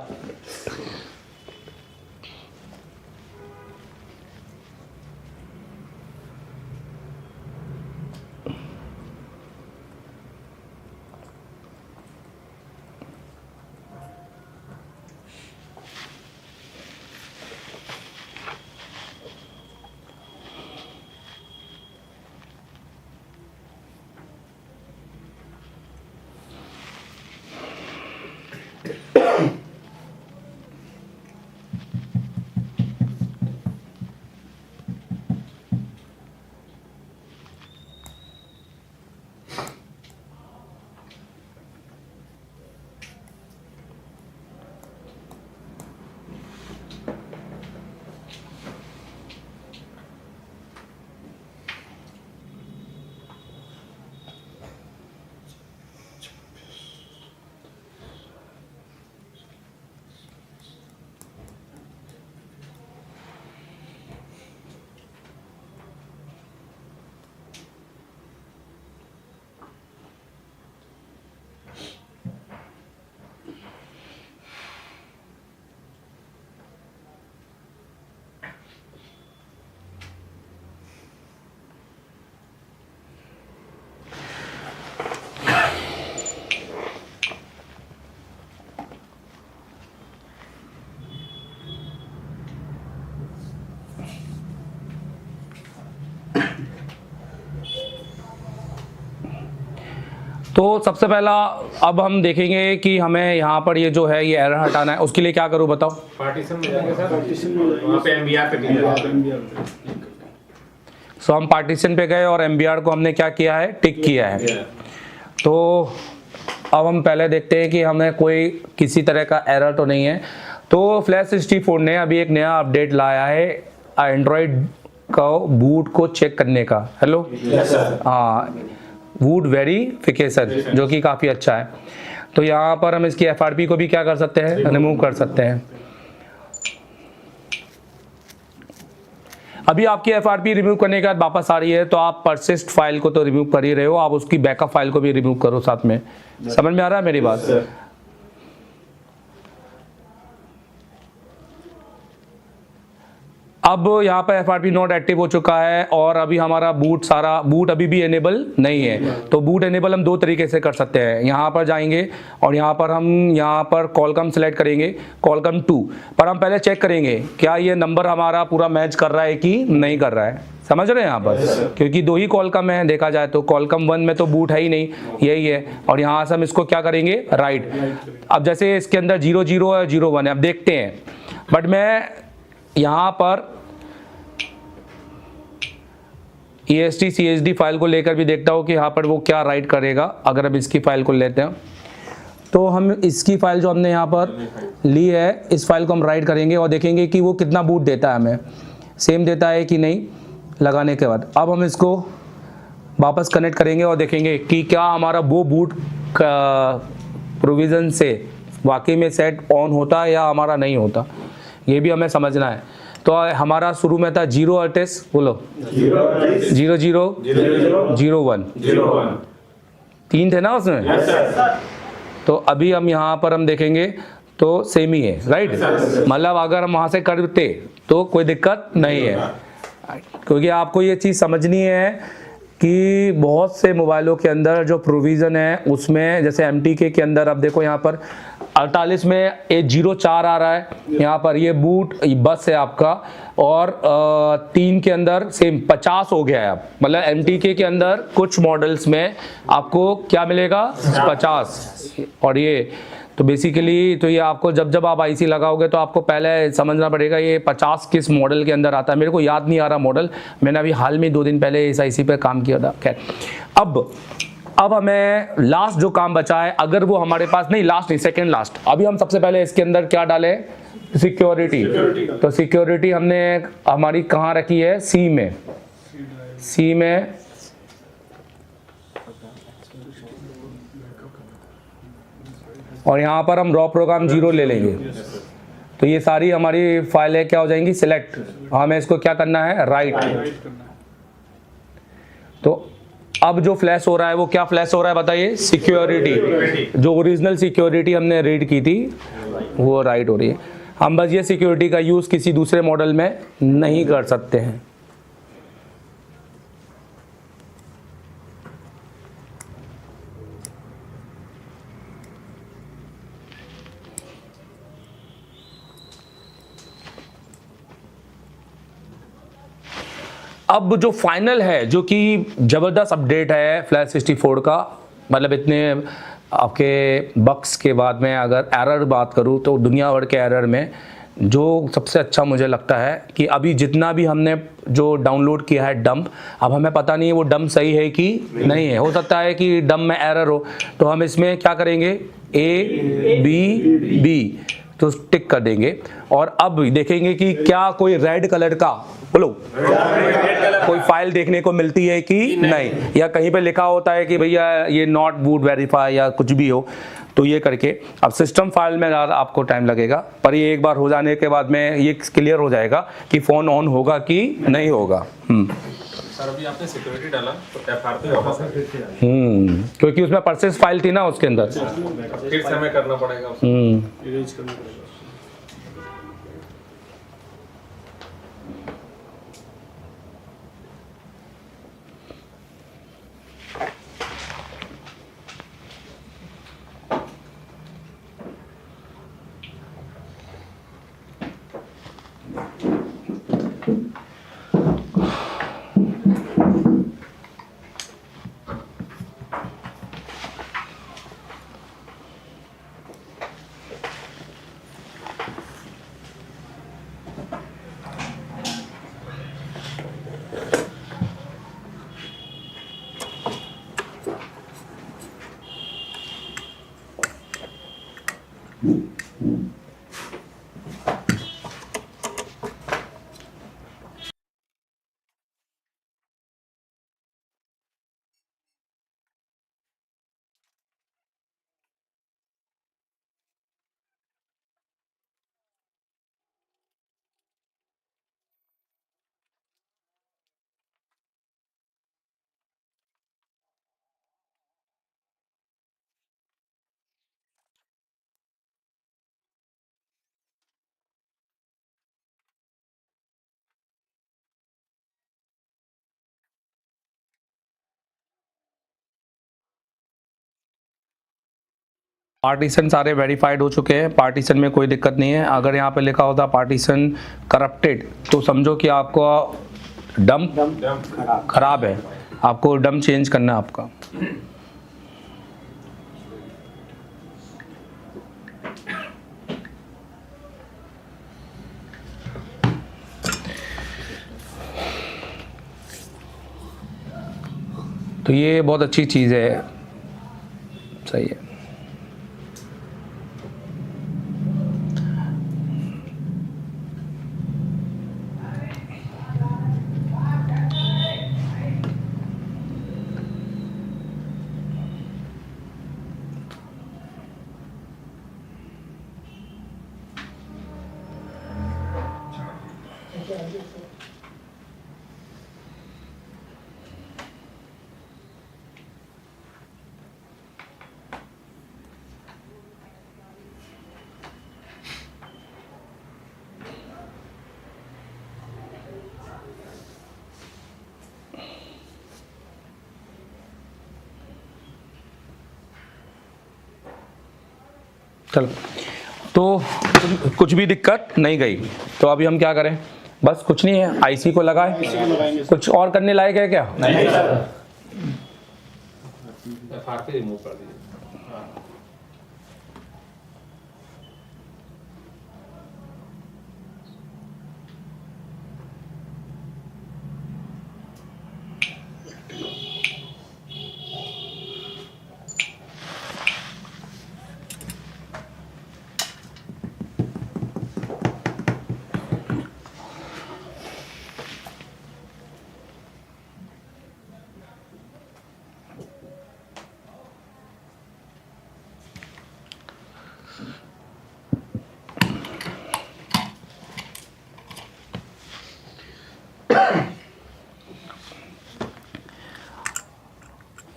S1: तो सबसे पहला अब हम देखेंगे कि हमें यहाँ पर ये जो है ये एरर हटाना है, उसके लिए क्या करूँ बताओ।
S4: पार्टीशन में जाएंगे सर,
S3: पार्टीशन में
S4: वहाँ पे एमबीआर पे क्लिक करेंगे।
S1: सो हम पार्टीशन पे गए और एमबीआर को हमने क्या किया है, टिक किया है। तो अब हम पहले देखते हैं कि हमें कोई किसी तरह का एरर तो नहीं है। तो फ्लैश 64 ने अभी एक नया अपडेट लाया है एंड्रॉयड का बूट को चेक करने का। हेलो, हाँ, बूट वेरिफिकेशन, जो कि काफ़ी अच्छा है। तो यहाँ पर हम इसकी एफआरपी को भी क्या कर सकते हैं, रिमूव कर सकते हैं। अभी आपकी एफआरपी रिमूव करने के बाद वापस आ रही है, तो आप परसिस्ट फाइल को तो रिमूव कर ही रहे हो, आप उसकी बैकअप फाइल को भी रिमूव करो साथ में। समझ में आ रहा है मेरी बात? अब यहाँ पर एफआरपी नॉट एक्टिव हो चुका है और अभी हमारा बूट अभी भी एनेबल नहीं है। तो बूट एनेबल हम दो तरीके से कर सकते हैं। यहाँ पर जाएंगे और यहाँ पर हम कॉलकम सेलेक्ट करेंगे, कॉलकम 2 पर हम पहले चेक करेंगे क्या ये नंबर हमारा पूरा मैच कर रहा है कि नहीं कर रहा है। समझ रहे हैं यहाँ पर, क्योंकि दो ही कॉलकम है देखा जाए तो। कॉलकम 1 में तो बूट है ही नहीं, यही है। और यहाँ से हम इसको क्या करेंगे, राइट। अब जैसे इसके अंदर 00 और 01 है, अब देखते हैं। बट मैं यहाँ पर EST CSD फाइल को लेकर भी देखता हूँ कि यहाँ पर वो क्या राइट करेगा। अगर अब इसकी फाइल को लेते हैं तो हम इसकी फाइल जो हमने यहाँ पर ली है, इस फाइल को हम राइट करेंगे और देखेंगे कि वो कितना बूट देता है, हमें सेम देता है कि नहीं लगाने के बाद। अब हम इसको वापस कनेक्ट करेंगे और देखेंगे कि क्या हमारा वो बूट का प्रोविज़न से वाकई में सेट ऑन होता है या हमारा नहीं होता, ये भी हमें समझना है। तो हमारा शुरू में था 0 अटेस, बोलो 0001, 3 थे ना उसमें। तो अभी हम यहाँ पर हम देखेंगे तो सेम ही है, राइट। मतलब अगर हम वहाँ से करते तो कोई दिक्कत नहीं है, क्योंकि आपको ये चीज़ समझनी है कि बहुत से मोबाइलों के अंदर जो प्रोविज़न है उसमें, जैसे MTK के अंदर अब देखो यहाँ पर 48 में 04 आ रहा है, यहाँ पर ये बूट बस है आपका। और 3 के अंदर सेम 50 हो गया है अब। मतलब MTK के अंदर कुछ मॉडल्स में आपको क्या मिलेगा, 50। और ये तो बेसिकली तो ये आपको जब आप IC लगाओगे तो आपको पहले समझना पड़ेगा ये 50 किस मॉडल के अंदर आता है। मेरे को याद नहीं आ रहा मॉडल, मैंने अभी हाल में 2 दिन पहले इस IC पे काम किया था। खैर, अब हमें लास्ट जो काम बचा है, अगर वो हमारे पास नहीं, लास्ट नहीं, सेकेंड लास्ट। अभी हम सबसे पहले इसके अंदर क्या डाले, सिक्योरिटी। तो सिक्योरिटी हमने हमारी कहाँ रखी है, C में। और यहाँ पर हम रॉ प्रोग्राम 0 ले लेंगे। तो ये सारी हमारी फाइलें क्या हो जाएंगी, सिलेक्ट। हमें इसको क्या करना है, राइट। तो अब जो फ्लैश हो रहा है वो क्या फ्लैश हो रहा है बताइए, सिक्योरिटी। जो ओरिजिनल सिक्योरिटी हमने रीड की थी वो राइट हो रही है। हम बस ये सिक्योरिटी का यूज़ किसी दूसरे मॉडल में नहीं कर सकते हैं। अब जो फाइनल है, जो कि ज़बरदस्त अपडेट है फ्लैश 64 का, मतलब इतने आपके बग्स के बाद में अगर एरर बात करूँ तो दुनिया भर के एरर में जो सबसे अच्छा मुझे लगता है कि अभी जितना भी हमने जो डाउनलोड किया है डंप, अब हमें पता नहीं है वो डंप सही है कि नहीं है। हो सकता है कि डंप में एरर हो, तो हम इसमें क्या करेंगे, A, B तो टिक कर देंगे। और अब देखेंगे कि क्या कोई रेड कलर का, बोलो, कोई फाइल देखने को मिलती है कि नहीं, या कहीं पे लिखा होता है कि भैया ये नॉट बूट वेरीफाई या कुछ भी हो। तो ये करके अब सिस्टम फाइल में ज़्यादा आपको टाइम लगेगा, पर ये एक बार हो जाने के बाद में ये क्लियर हो जाएगा कि फ़ोन ऑन होगा कि नहीं होगा।
S4: सर अभी आपने सिक्योरिटी डाला तो एफआरपी वापस आ गई।
S1: क्योंकि उसमें परचेस फाइल थी ना उसके अंदर,
S4: फिर से हमें करना पड़ेगा उसको।
S3: इरेज करना पड़ेगा।
S1: पार्टीशन सारे वेरीफाइड हो चुके हैं, पार्टीशन में कोई दिक्कत नहीं है। अगर यहाँ पे लिखा होता पार्टीशन करप्टेड तो समझो कि आपका डम खराब है, आपको डम चेंज करना है आपका। तो ये बहुत अच्छी चीज़ है, सही है। चलो, तो कुछ भी दिक्कत नहीं गई, तो अभी हम क्या करें? बस कुछ नहीं है, आईसी को लगाएं। कुछ और करने लायक है क्या? नहीं सर।
S4: एफआर पे रिमूव कर दीजिए।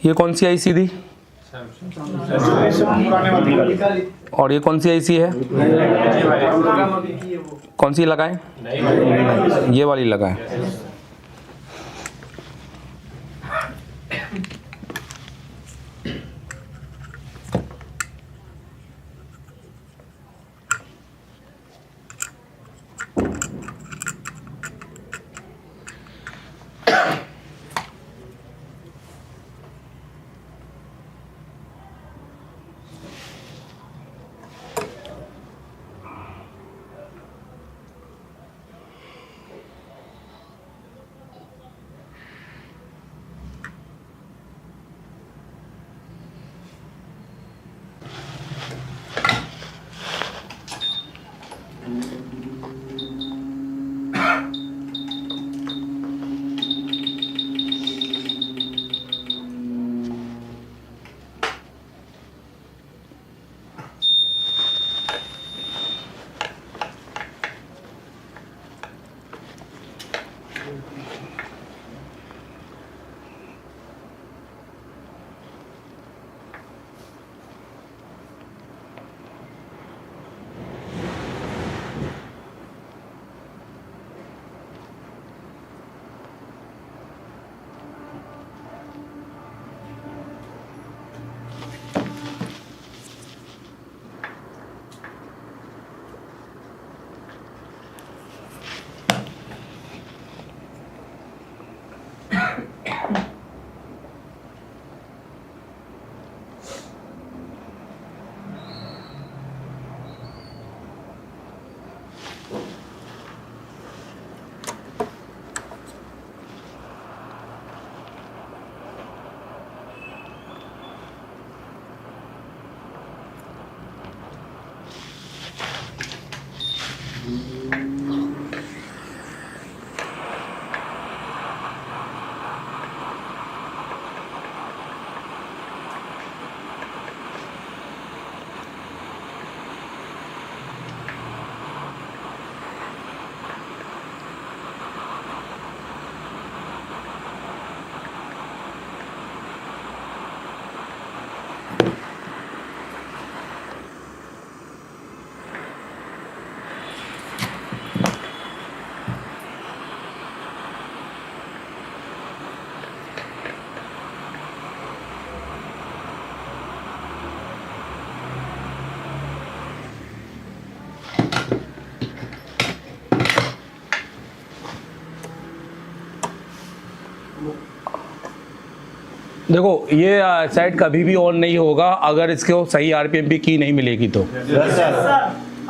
S1: ये कौन सी आईसी थी? और ये कौन सी आईसी है? कौन सी लगाएं? ये वाली लगाएं। देखो ये सेट कभी भी ऑन नहीं होगा अगर इसको सही आरपीएम की नहीं मिलेगी तो।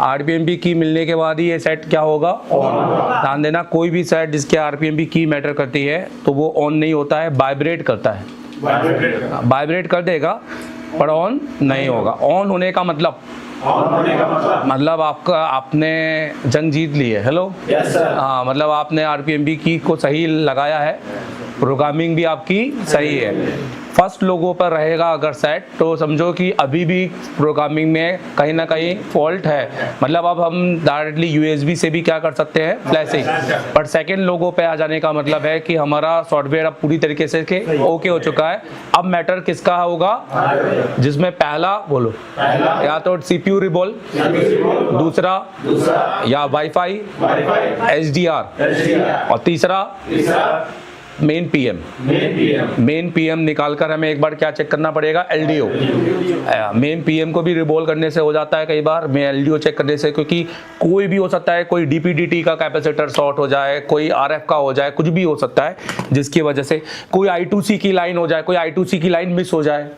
S1: आरपीएम की मिलने के बाद ही ये सेट क्या होगा, ऑन। ध्यान देना, कोई भी सेट जिसके आरपीएम की मैटर करती है तो वो ऑन नहीं होता है, वाइब्रेट करता है। वाइब्रेट कर देगा पर ऑन नहीं होगा। ऑन होने का मतलब आपका आपने जंग जीत ली है। हेलो, हाँ, मतलब आपने आरपीएम की को सही लगाया है, प्रोग्रामिंग भी आपकी सही है। फर्स्ट लोगों पर रहेगा अगर सेट तो समझो कि अभी भी प्रोग्रामिंग में कहीं ना कहीं फॉल्ट है। मतलब अब हम डायरेक्टली यूएसबी से भी क्या कर सकते हैं, फ्लैशिंग। बट सेकंड लोगों पे आ जाने का मतलब है कि हमारा सॉफ्टवेयर अब पूरी तरीके से ओके हो चुका है। अब मैटर किसका होगा, जिसमें पहला बोलो या तो सीपीयू रिबॉल, दूसरा या वाईफाई एचडीआर, और तीसरा मेन पीएम निकालकर हमें एक बार क्या चेक करना पड़ेगा, एलडीओ। मेन पीएम को भी रिबॉल करने से हो जाता है कई बार, मैं एलडीओ चेक करने से, क्योंकि कोई भी हो सकता है, कोई डीपीडीटी का कैपेसिटर शॉर्ट हो जाए, कोई आरएफ का हो जाए, कुछ भी हो सकता है जिसकी वजह से कोई I2C की लाइन हो जाए, कोई I2C की लाइन मिस हो जाए।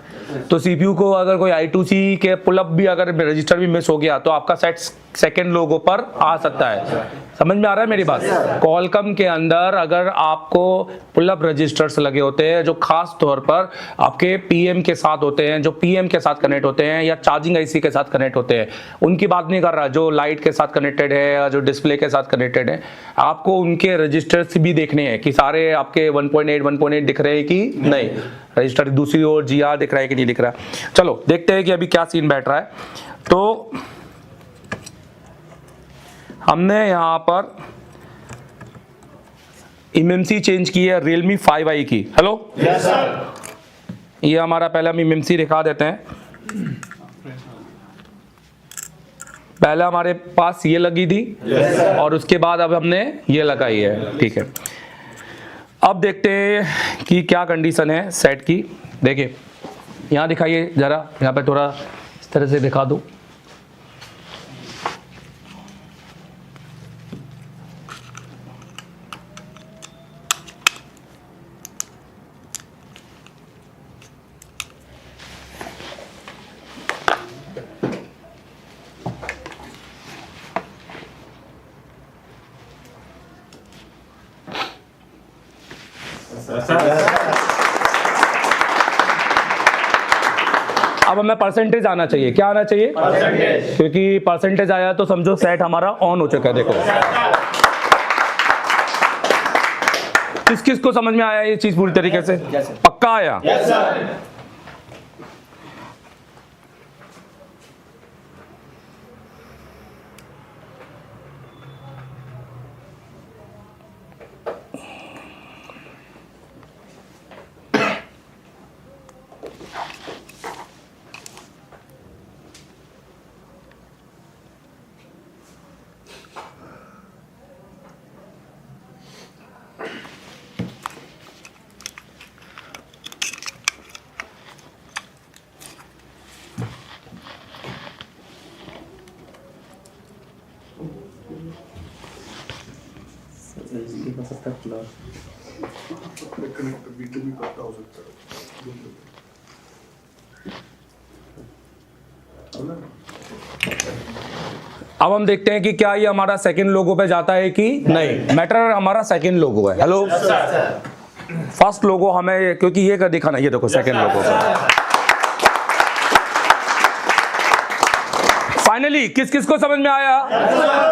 S1: तो सीपीयू को अगर कोई I2C के पुलअप भी अगर रजिस्टर भी मिस हो गया तो आपका सेट सेकंड लोगों पर आ सकता है। समझ में आ रहा है मेरी बात? क्वालकॉम के अंदर अगर आपको पुलअप रजिस्टर्स लगे होते हैं जो खास तौर पर आपके पीएम के साथ होते हैं, जो पीएम के साथ कनेक्ट होते हैं या चार्जिंग आईसी के साथ कनेक्ट होते हैं, उनकी बात नहीं कर रहा, जो लाइट के साथ कनेक्टेड है या जो डिस्प्ले के साथ कनेक्टेड है, आपको उनके रजिस्टर्स भी देखने हैं कि सारे आपके 1.8 दिख रहे हैं कि नहीं, रजिस्टर दूसरी ओर जीआर दिख रहा है कि नहीं दिख रहा है। चलो देखते हैं कि अभी क्या सीन बैठ रहा है। तो हमने यहाँ पर एमएमसी चेंज की है Realme 5i की। Hello,
S3: yes sir.
S1: ये हमारा पहला हम एमएमसी दिखा देते हैं। पहले हमारे पास ये लगी थी,
S3: yes,
S1: और उसके बाद अब हमने ये लगाई है। ठीक है, अब देखते हैं कि क्या कंडीशन है सेट की। देखिए यहाँ दिखाइए जरा, यहाँ पे थोड़ा इस तरह से दिखा दूँ। अब हमें परसेंटेज आना चाहिए। क्या आना चाहिए? परसेंटेज। क्योंकि परसेंटेज आया तो समझो सेट हमारा ऑन हो चुका है। देखो किस किस को समझ में आया ये चीज पूरी तरीके से? पक्का आया?
S3: Yes sir.
S1: अब हम देखते हैं कि क्या ये हमारा सेकंड लोगो पे जाता है कि नहीं। मैटर हमारा सेकंड लोगो है। हेलो, फर्स्ट लोगो हमें, क्योंकि ये का दिखाना, ये देखो सेकंड लोगो। फाइनली किस किस को समझ में आया?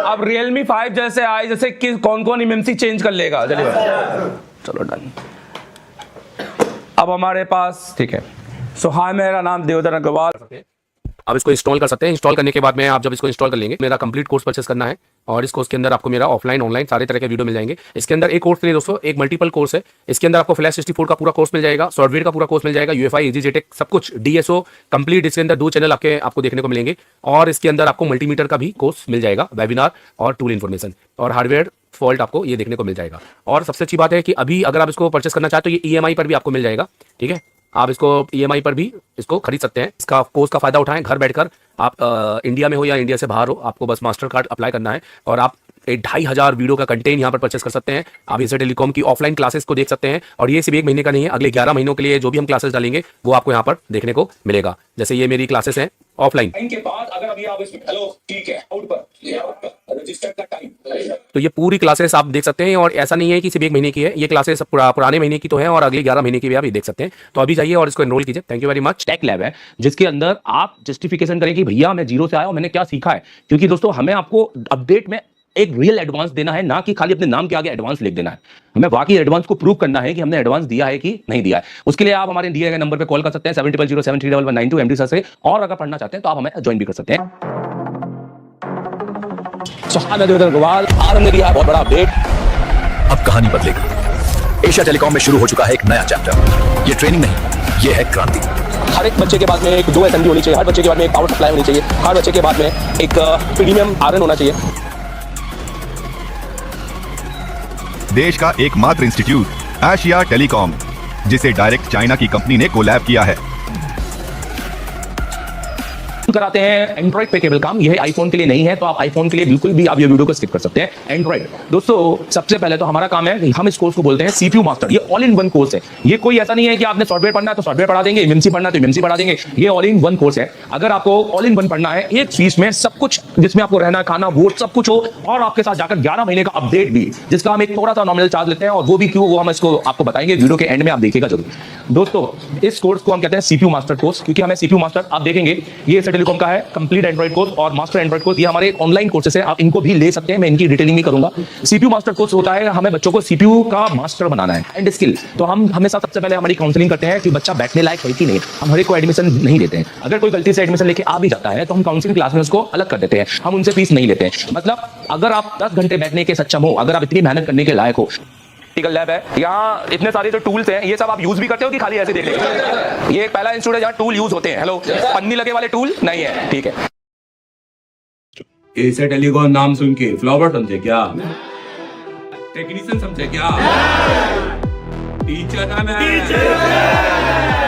S1: अब Realme 5 जैसे आए, जैसे कौन कौन एमएमसी चेंज कर लेगा। चलिए चलो डन। अब हमारे पास ठीक है। सो हाय, मेरा नाम देवधर अग्रवाल।
S5: आप इसको इंस्टॉल कर सकते हैं। इंस्टॉल करने के बाद में आप जब इसको इंस्टॉल कर लेंगे, मेरा कंप्लीट कोर्स परचेस करना है और इस कोर्स के अंदर आपको मेरा ऑफलाइन ऑनलाइन सारे तरह के वीडियो मिल जाएंगे। इसके अंदर एक कोर्स नहीं दोस्तों, एक मल्टीपल कोर्स है। इसके अंदर आपको फ्लैश 64 का पूरा कोर्स मिल जाएगा, सॉफ्टवेयर का पूरा कोर्स मिल जाएगा, UEFI EasyJet सब कुछ DSO कंप्लीट। इसके अंदर 2 चैनल आपको देखने को मिलेंगे और इसके अंदर आपको मल्टीमीटर का भी कोर्स मिल जाएगा, वेबिनार और टूल इन्फॉर्मेशन और हार्डवेयर फॉल्ट आपको ये देखने को मिल जाएगा। और सबसे अच्छी बात है कि अभी अगर आप इसको परचेस करना चाहते हो ये EMI पर भी आपको मिल जाएगा, ठीक है। आप इसको EMI पर भी इसको खरीद सकते हैं। इसका कोर्स का फायदा उठाएं, घर बैठकर आप इंडिया में हो या इंडिया से बाहर हो, आपको बस मास्टर कार्ड अप्लाई करना है और आप 2500 वीडियो का कंटेंट यहाँ पर परचेस कर सकते हैं। आप एशिया टेलीकॉम की ऑफलाइन क्लासेस को देख सकते हैं और ये सिर्फ 1 महीने का नहीं है, अगले 11 महीनों के लिए जो भी हम क्लासेस डालेंगे वो आपको यहाँ पर देखने को मिलेगा। जैसे ये मेरी क्लासेस हैं ऑफलाइन।
S1: इनके बाद अगर अभी आप इसमें हेलो ठीक है आउट पर रजिस्टर का टाइम,
S5: तो ये पूरी क्लासेस आप देख सकते हैं और ऐसा नहीं है कि सिर्फ 1 महीने की है, ये क्लासेस पुराने महीने की तो है और अगले 11 महीने की भी आप ये देख सकते हैं। तो अभी जाइए और इसको एनरोल कीजिए। Thank you very much.
S1: Tech lab है जिसके अंदर आप जस्टिफिकेशन करें कि भैया मैं जीरो से आया हूं, मैंने क्या सीखा है। क्योंकि दोस्तों हमें आपको अपडेट में एक रियल एडवांस देना है, ना कि खाली अपने नाम के आगे एडवांस लिख देना है। हमें बाकी एडवांस को प्रूव करना है कि हमने एडवांस दिया है कि नहीं दिया है। उसके लिए आप हमारे दिए गए नंबर पे कॉल कर सकते हैं 70073192 MD सर से, और अगर पढ़ना चाहते हैं तो आप हमें ज्वाइन भी कर सकते हैं। मैं देवेंद्र अग्रवाल, आज हमने दिया बहुत बड़ा अपडेट।
S6: अब कहानी बदलेगी। एशिया टेलीकॉम में शुरू हो चुका है एक नया चैप्टर। ये ट्रेनिंग नहीं, ये है क्रांति।
S1: हर एक बच्चे के पास में एक 2 SMD होनी चाहिए, हर बच्चे के बाद में एक पावर सप्लाई होनी चाहिए, हर बच्चे के बाद में एक प्रीमियम आयरन होना चाहिए।
S7: देश का एकमात्र इंस्टीट्यूट एशिया टेलीकॉम, जिसे डायरेक्ट चाइना की कंपनी ने कोलैब किया है।
S1: कराते हैं एंड्रॉइड पे केवल काम, यह आईफोन के लिए नहीं है, तो आप आईफोन के लिए बिल्कुल भी आप ये वीडियो को स्किप कर सकते हैं। एंड्रॉइड दोस्तों सबसे पहले तो हमारा काम है, हम इस कोर्स को बोलते हैं CPU मास्टर। ये ऑल इन वन कोर्स है। ये कोई ऐसा नहीं है कि आपने सॉफ्टवेयर पढ़ना है तो सॉफ्टवेयर पढ़ा देंगे, MMC पढ़ना है तो MMC पढ़ा देंगे। ये ऑल इन वन कोर्स है। अगर आपको ऑल इन वन पढ़ना है, एक फीस में सब कुछ, जिसमें आपको रहना खाना वोट सब कुछ हो और आपके साथ जाकर 11 महीने का अपडेट भी, जिसका हम एक थोड़ा सा नॉमिनल चार्ज लेते हैं, और वो भी क्यों, वो हम इसको आपको बताएंगे वीडियो के एंड में, आप देखिएगा जरूर। दोस्तों इस कोर्स को हम कहते हैं CPU मास्टर कोर्स, क्योंकि हमें CPU मास्टर आप देखेंगे ये एशिया टेलीकॉम का है, कंप्लीट एंड्रॉइड कोर्स और मास्टर एंड्रॉइड कोर्स। ये हमारे ऑनलाइन कोर्सेस है, आप इनको भी ले सकते हैं, मैं इनकी डिटेलिंग नहीं करूंगा। CPU मास्टर कोर्स होता है हमें बच्चों को CPU का मास्टर बनाना है एंड स्किल। तो हम हमेशा सबसे पहले हमारी काउंसलिंग करते हैं कि बच्चा बैठने लायक है कि नहीं। हम हर एक को एडमिशन नहीं देते हैं। अगर कोई गलती से एडमिशन लेके आ भी जाता है तो हम काउंसलिंग क्लास में उसको अलग कर देते हैं, हम उनसे फीस नहीं लेते हैं। मतलब अगर आप 10 घंटे बैठने के सक्षम हो, अगर आप इतनी मेहनत करने के लायक हो। लैब है, यहाँ इतने सारे जो टूल्स हैं ये सब आप यूज भी करते हो कि खाली ऐसे देख लेते? ये एक पहला इंस्टीट्यूट है जहाँ टूल यूज होते हैं। हेलो, पन्नी लगे वाले टूल नहीं है, ठीक है। एशिया टेलीकॉम नाम सुन के फ्लावर समझे क्या? टेक्नीशियन समझे क्या? टीचर है मैं।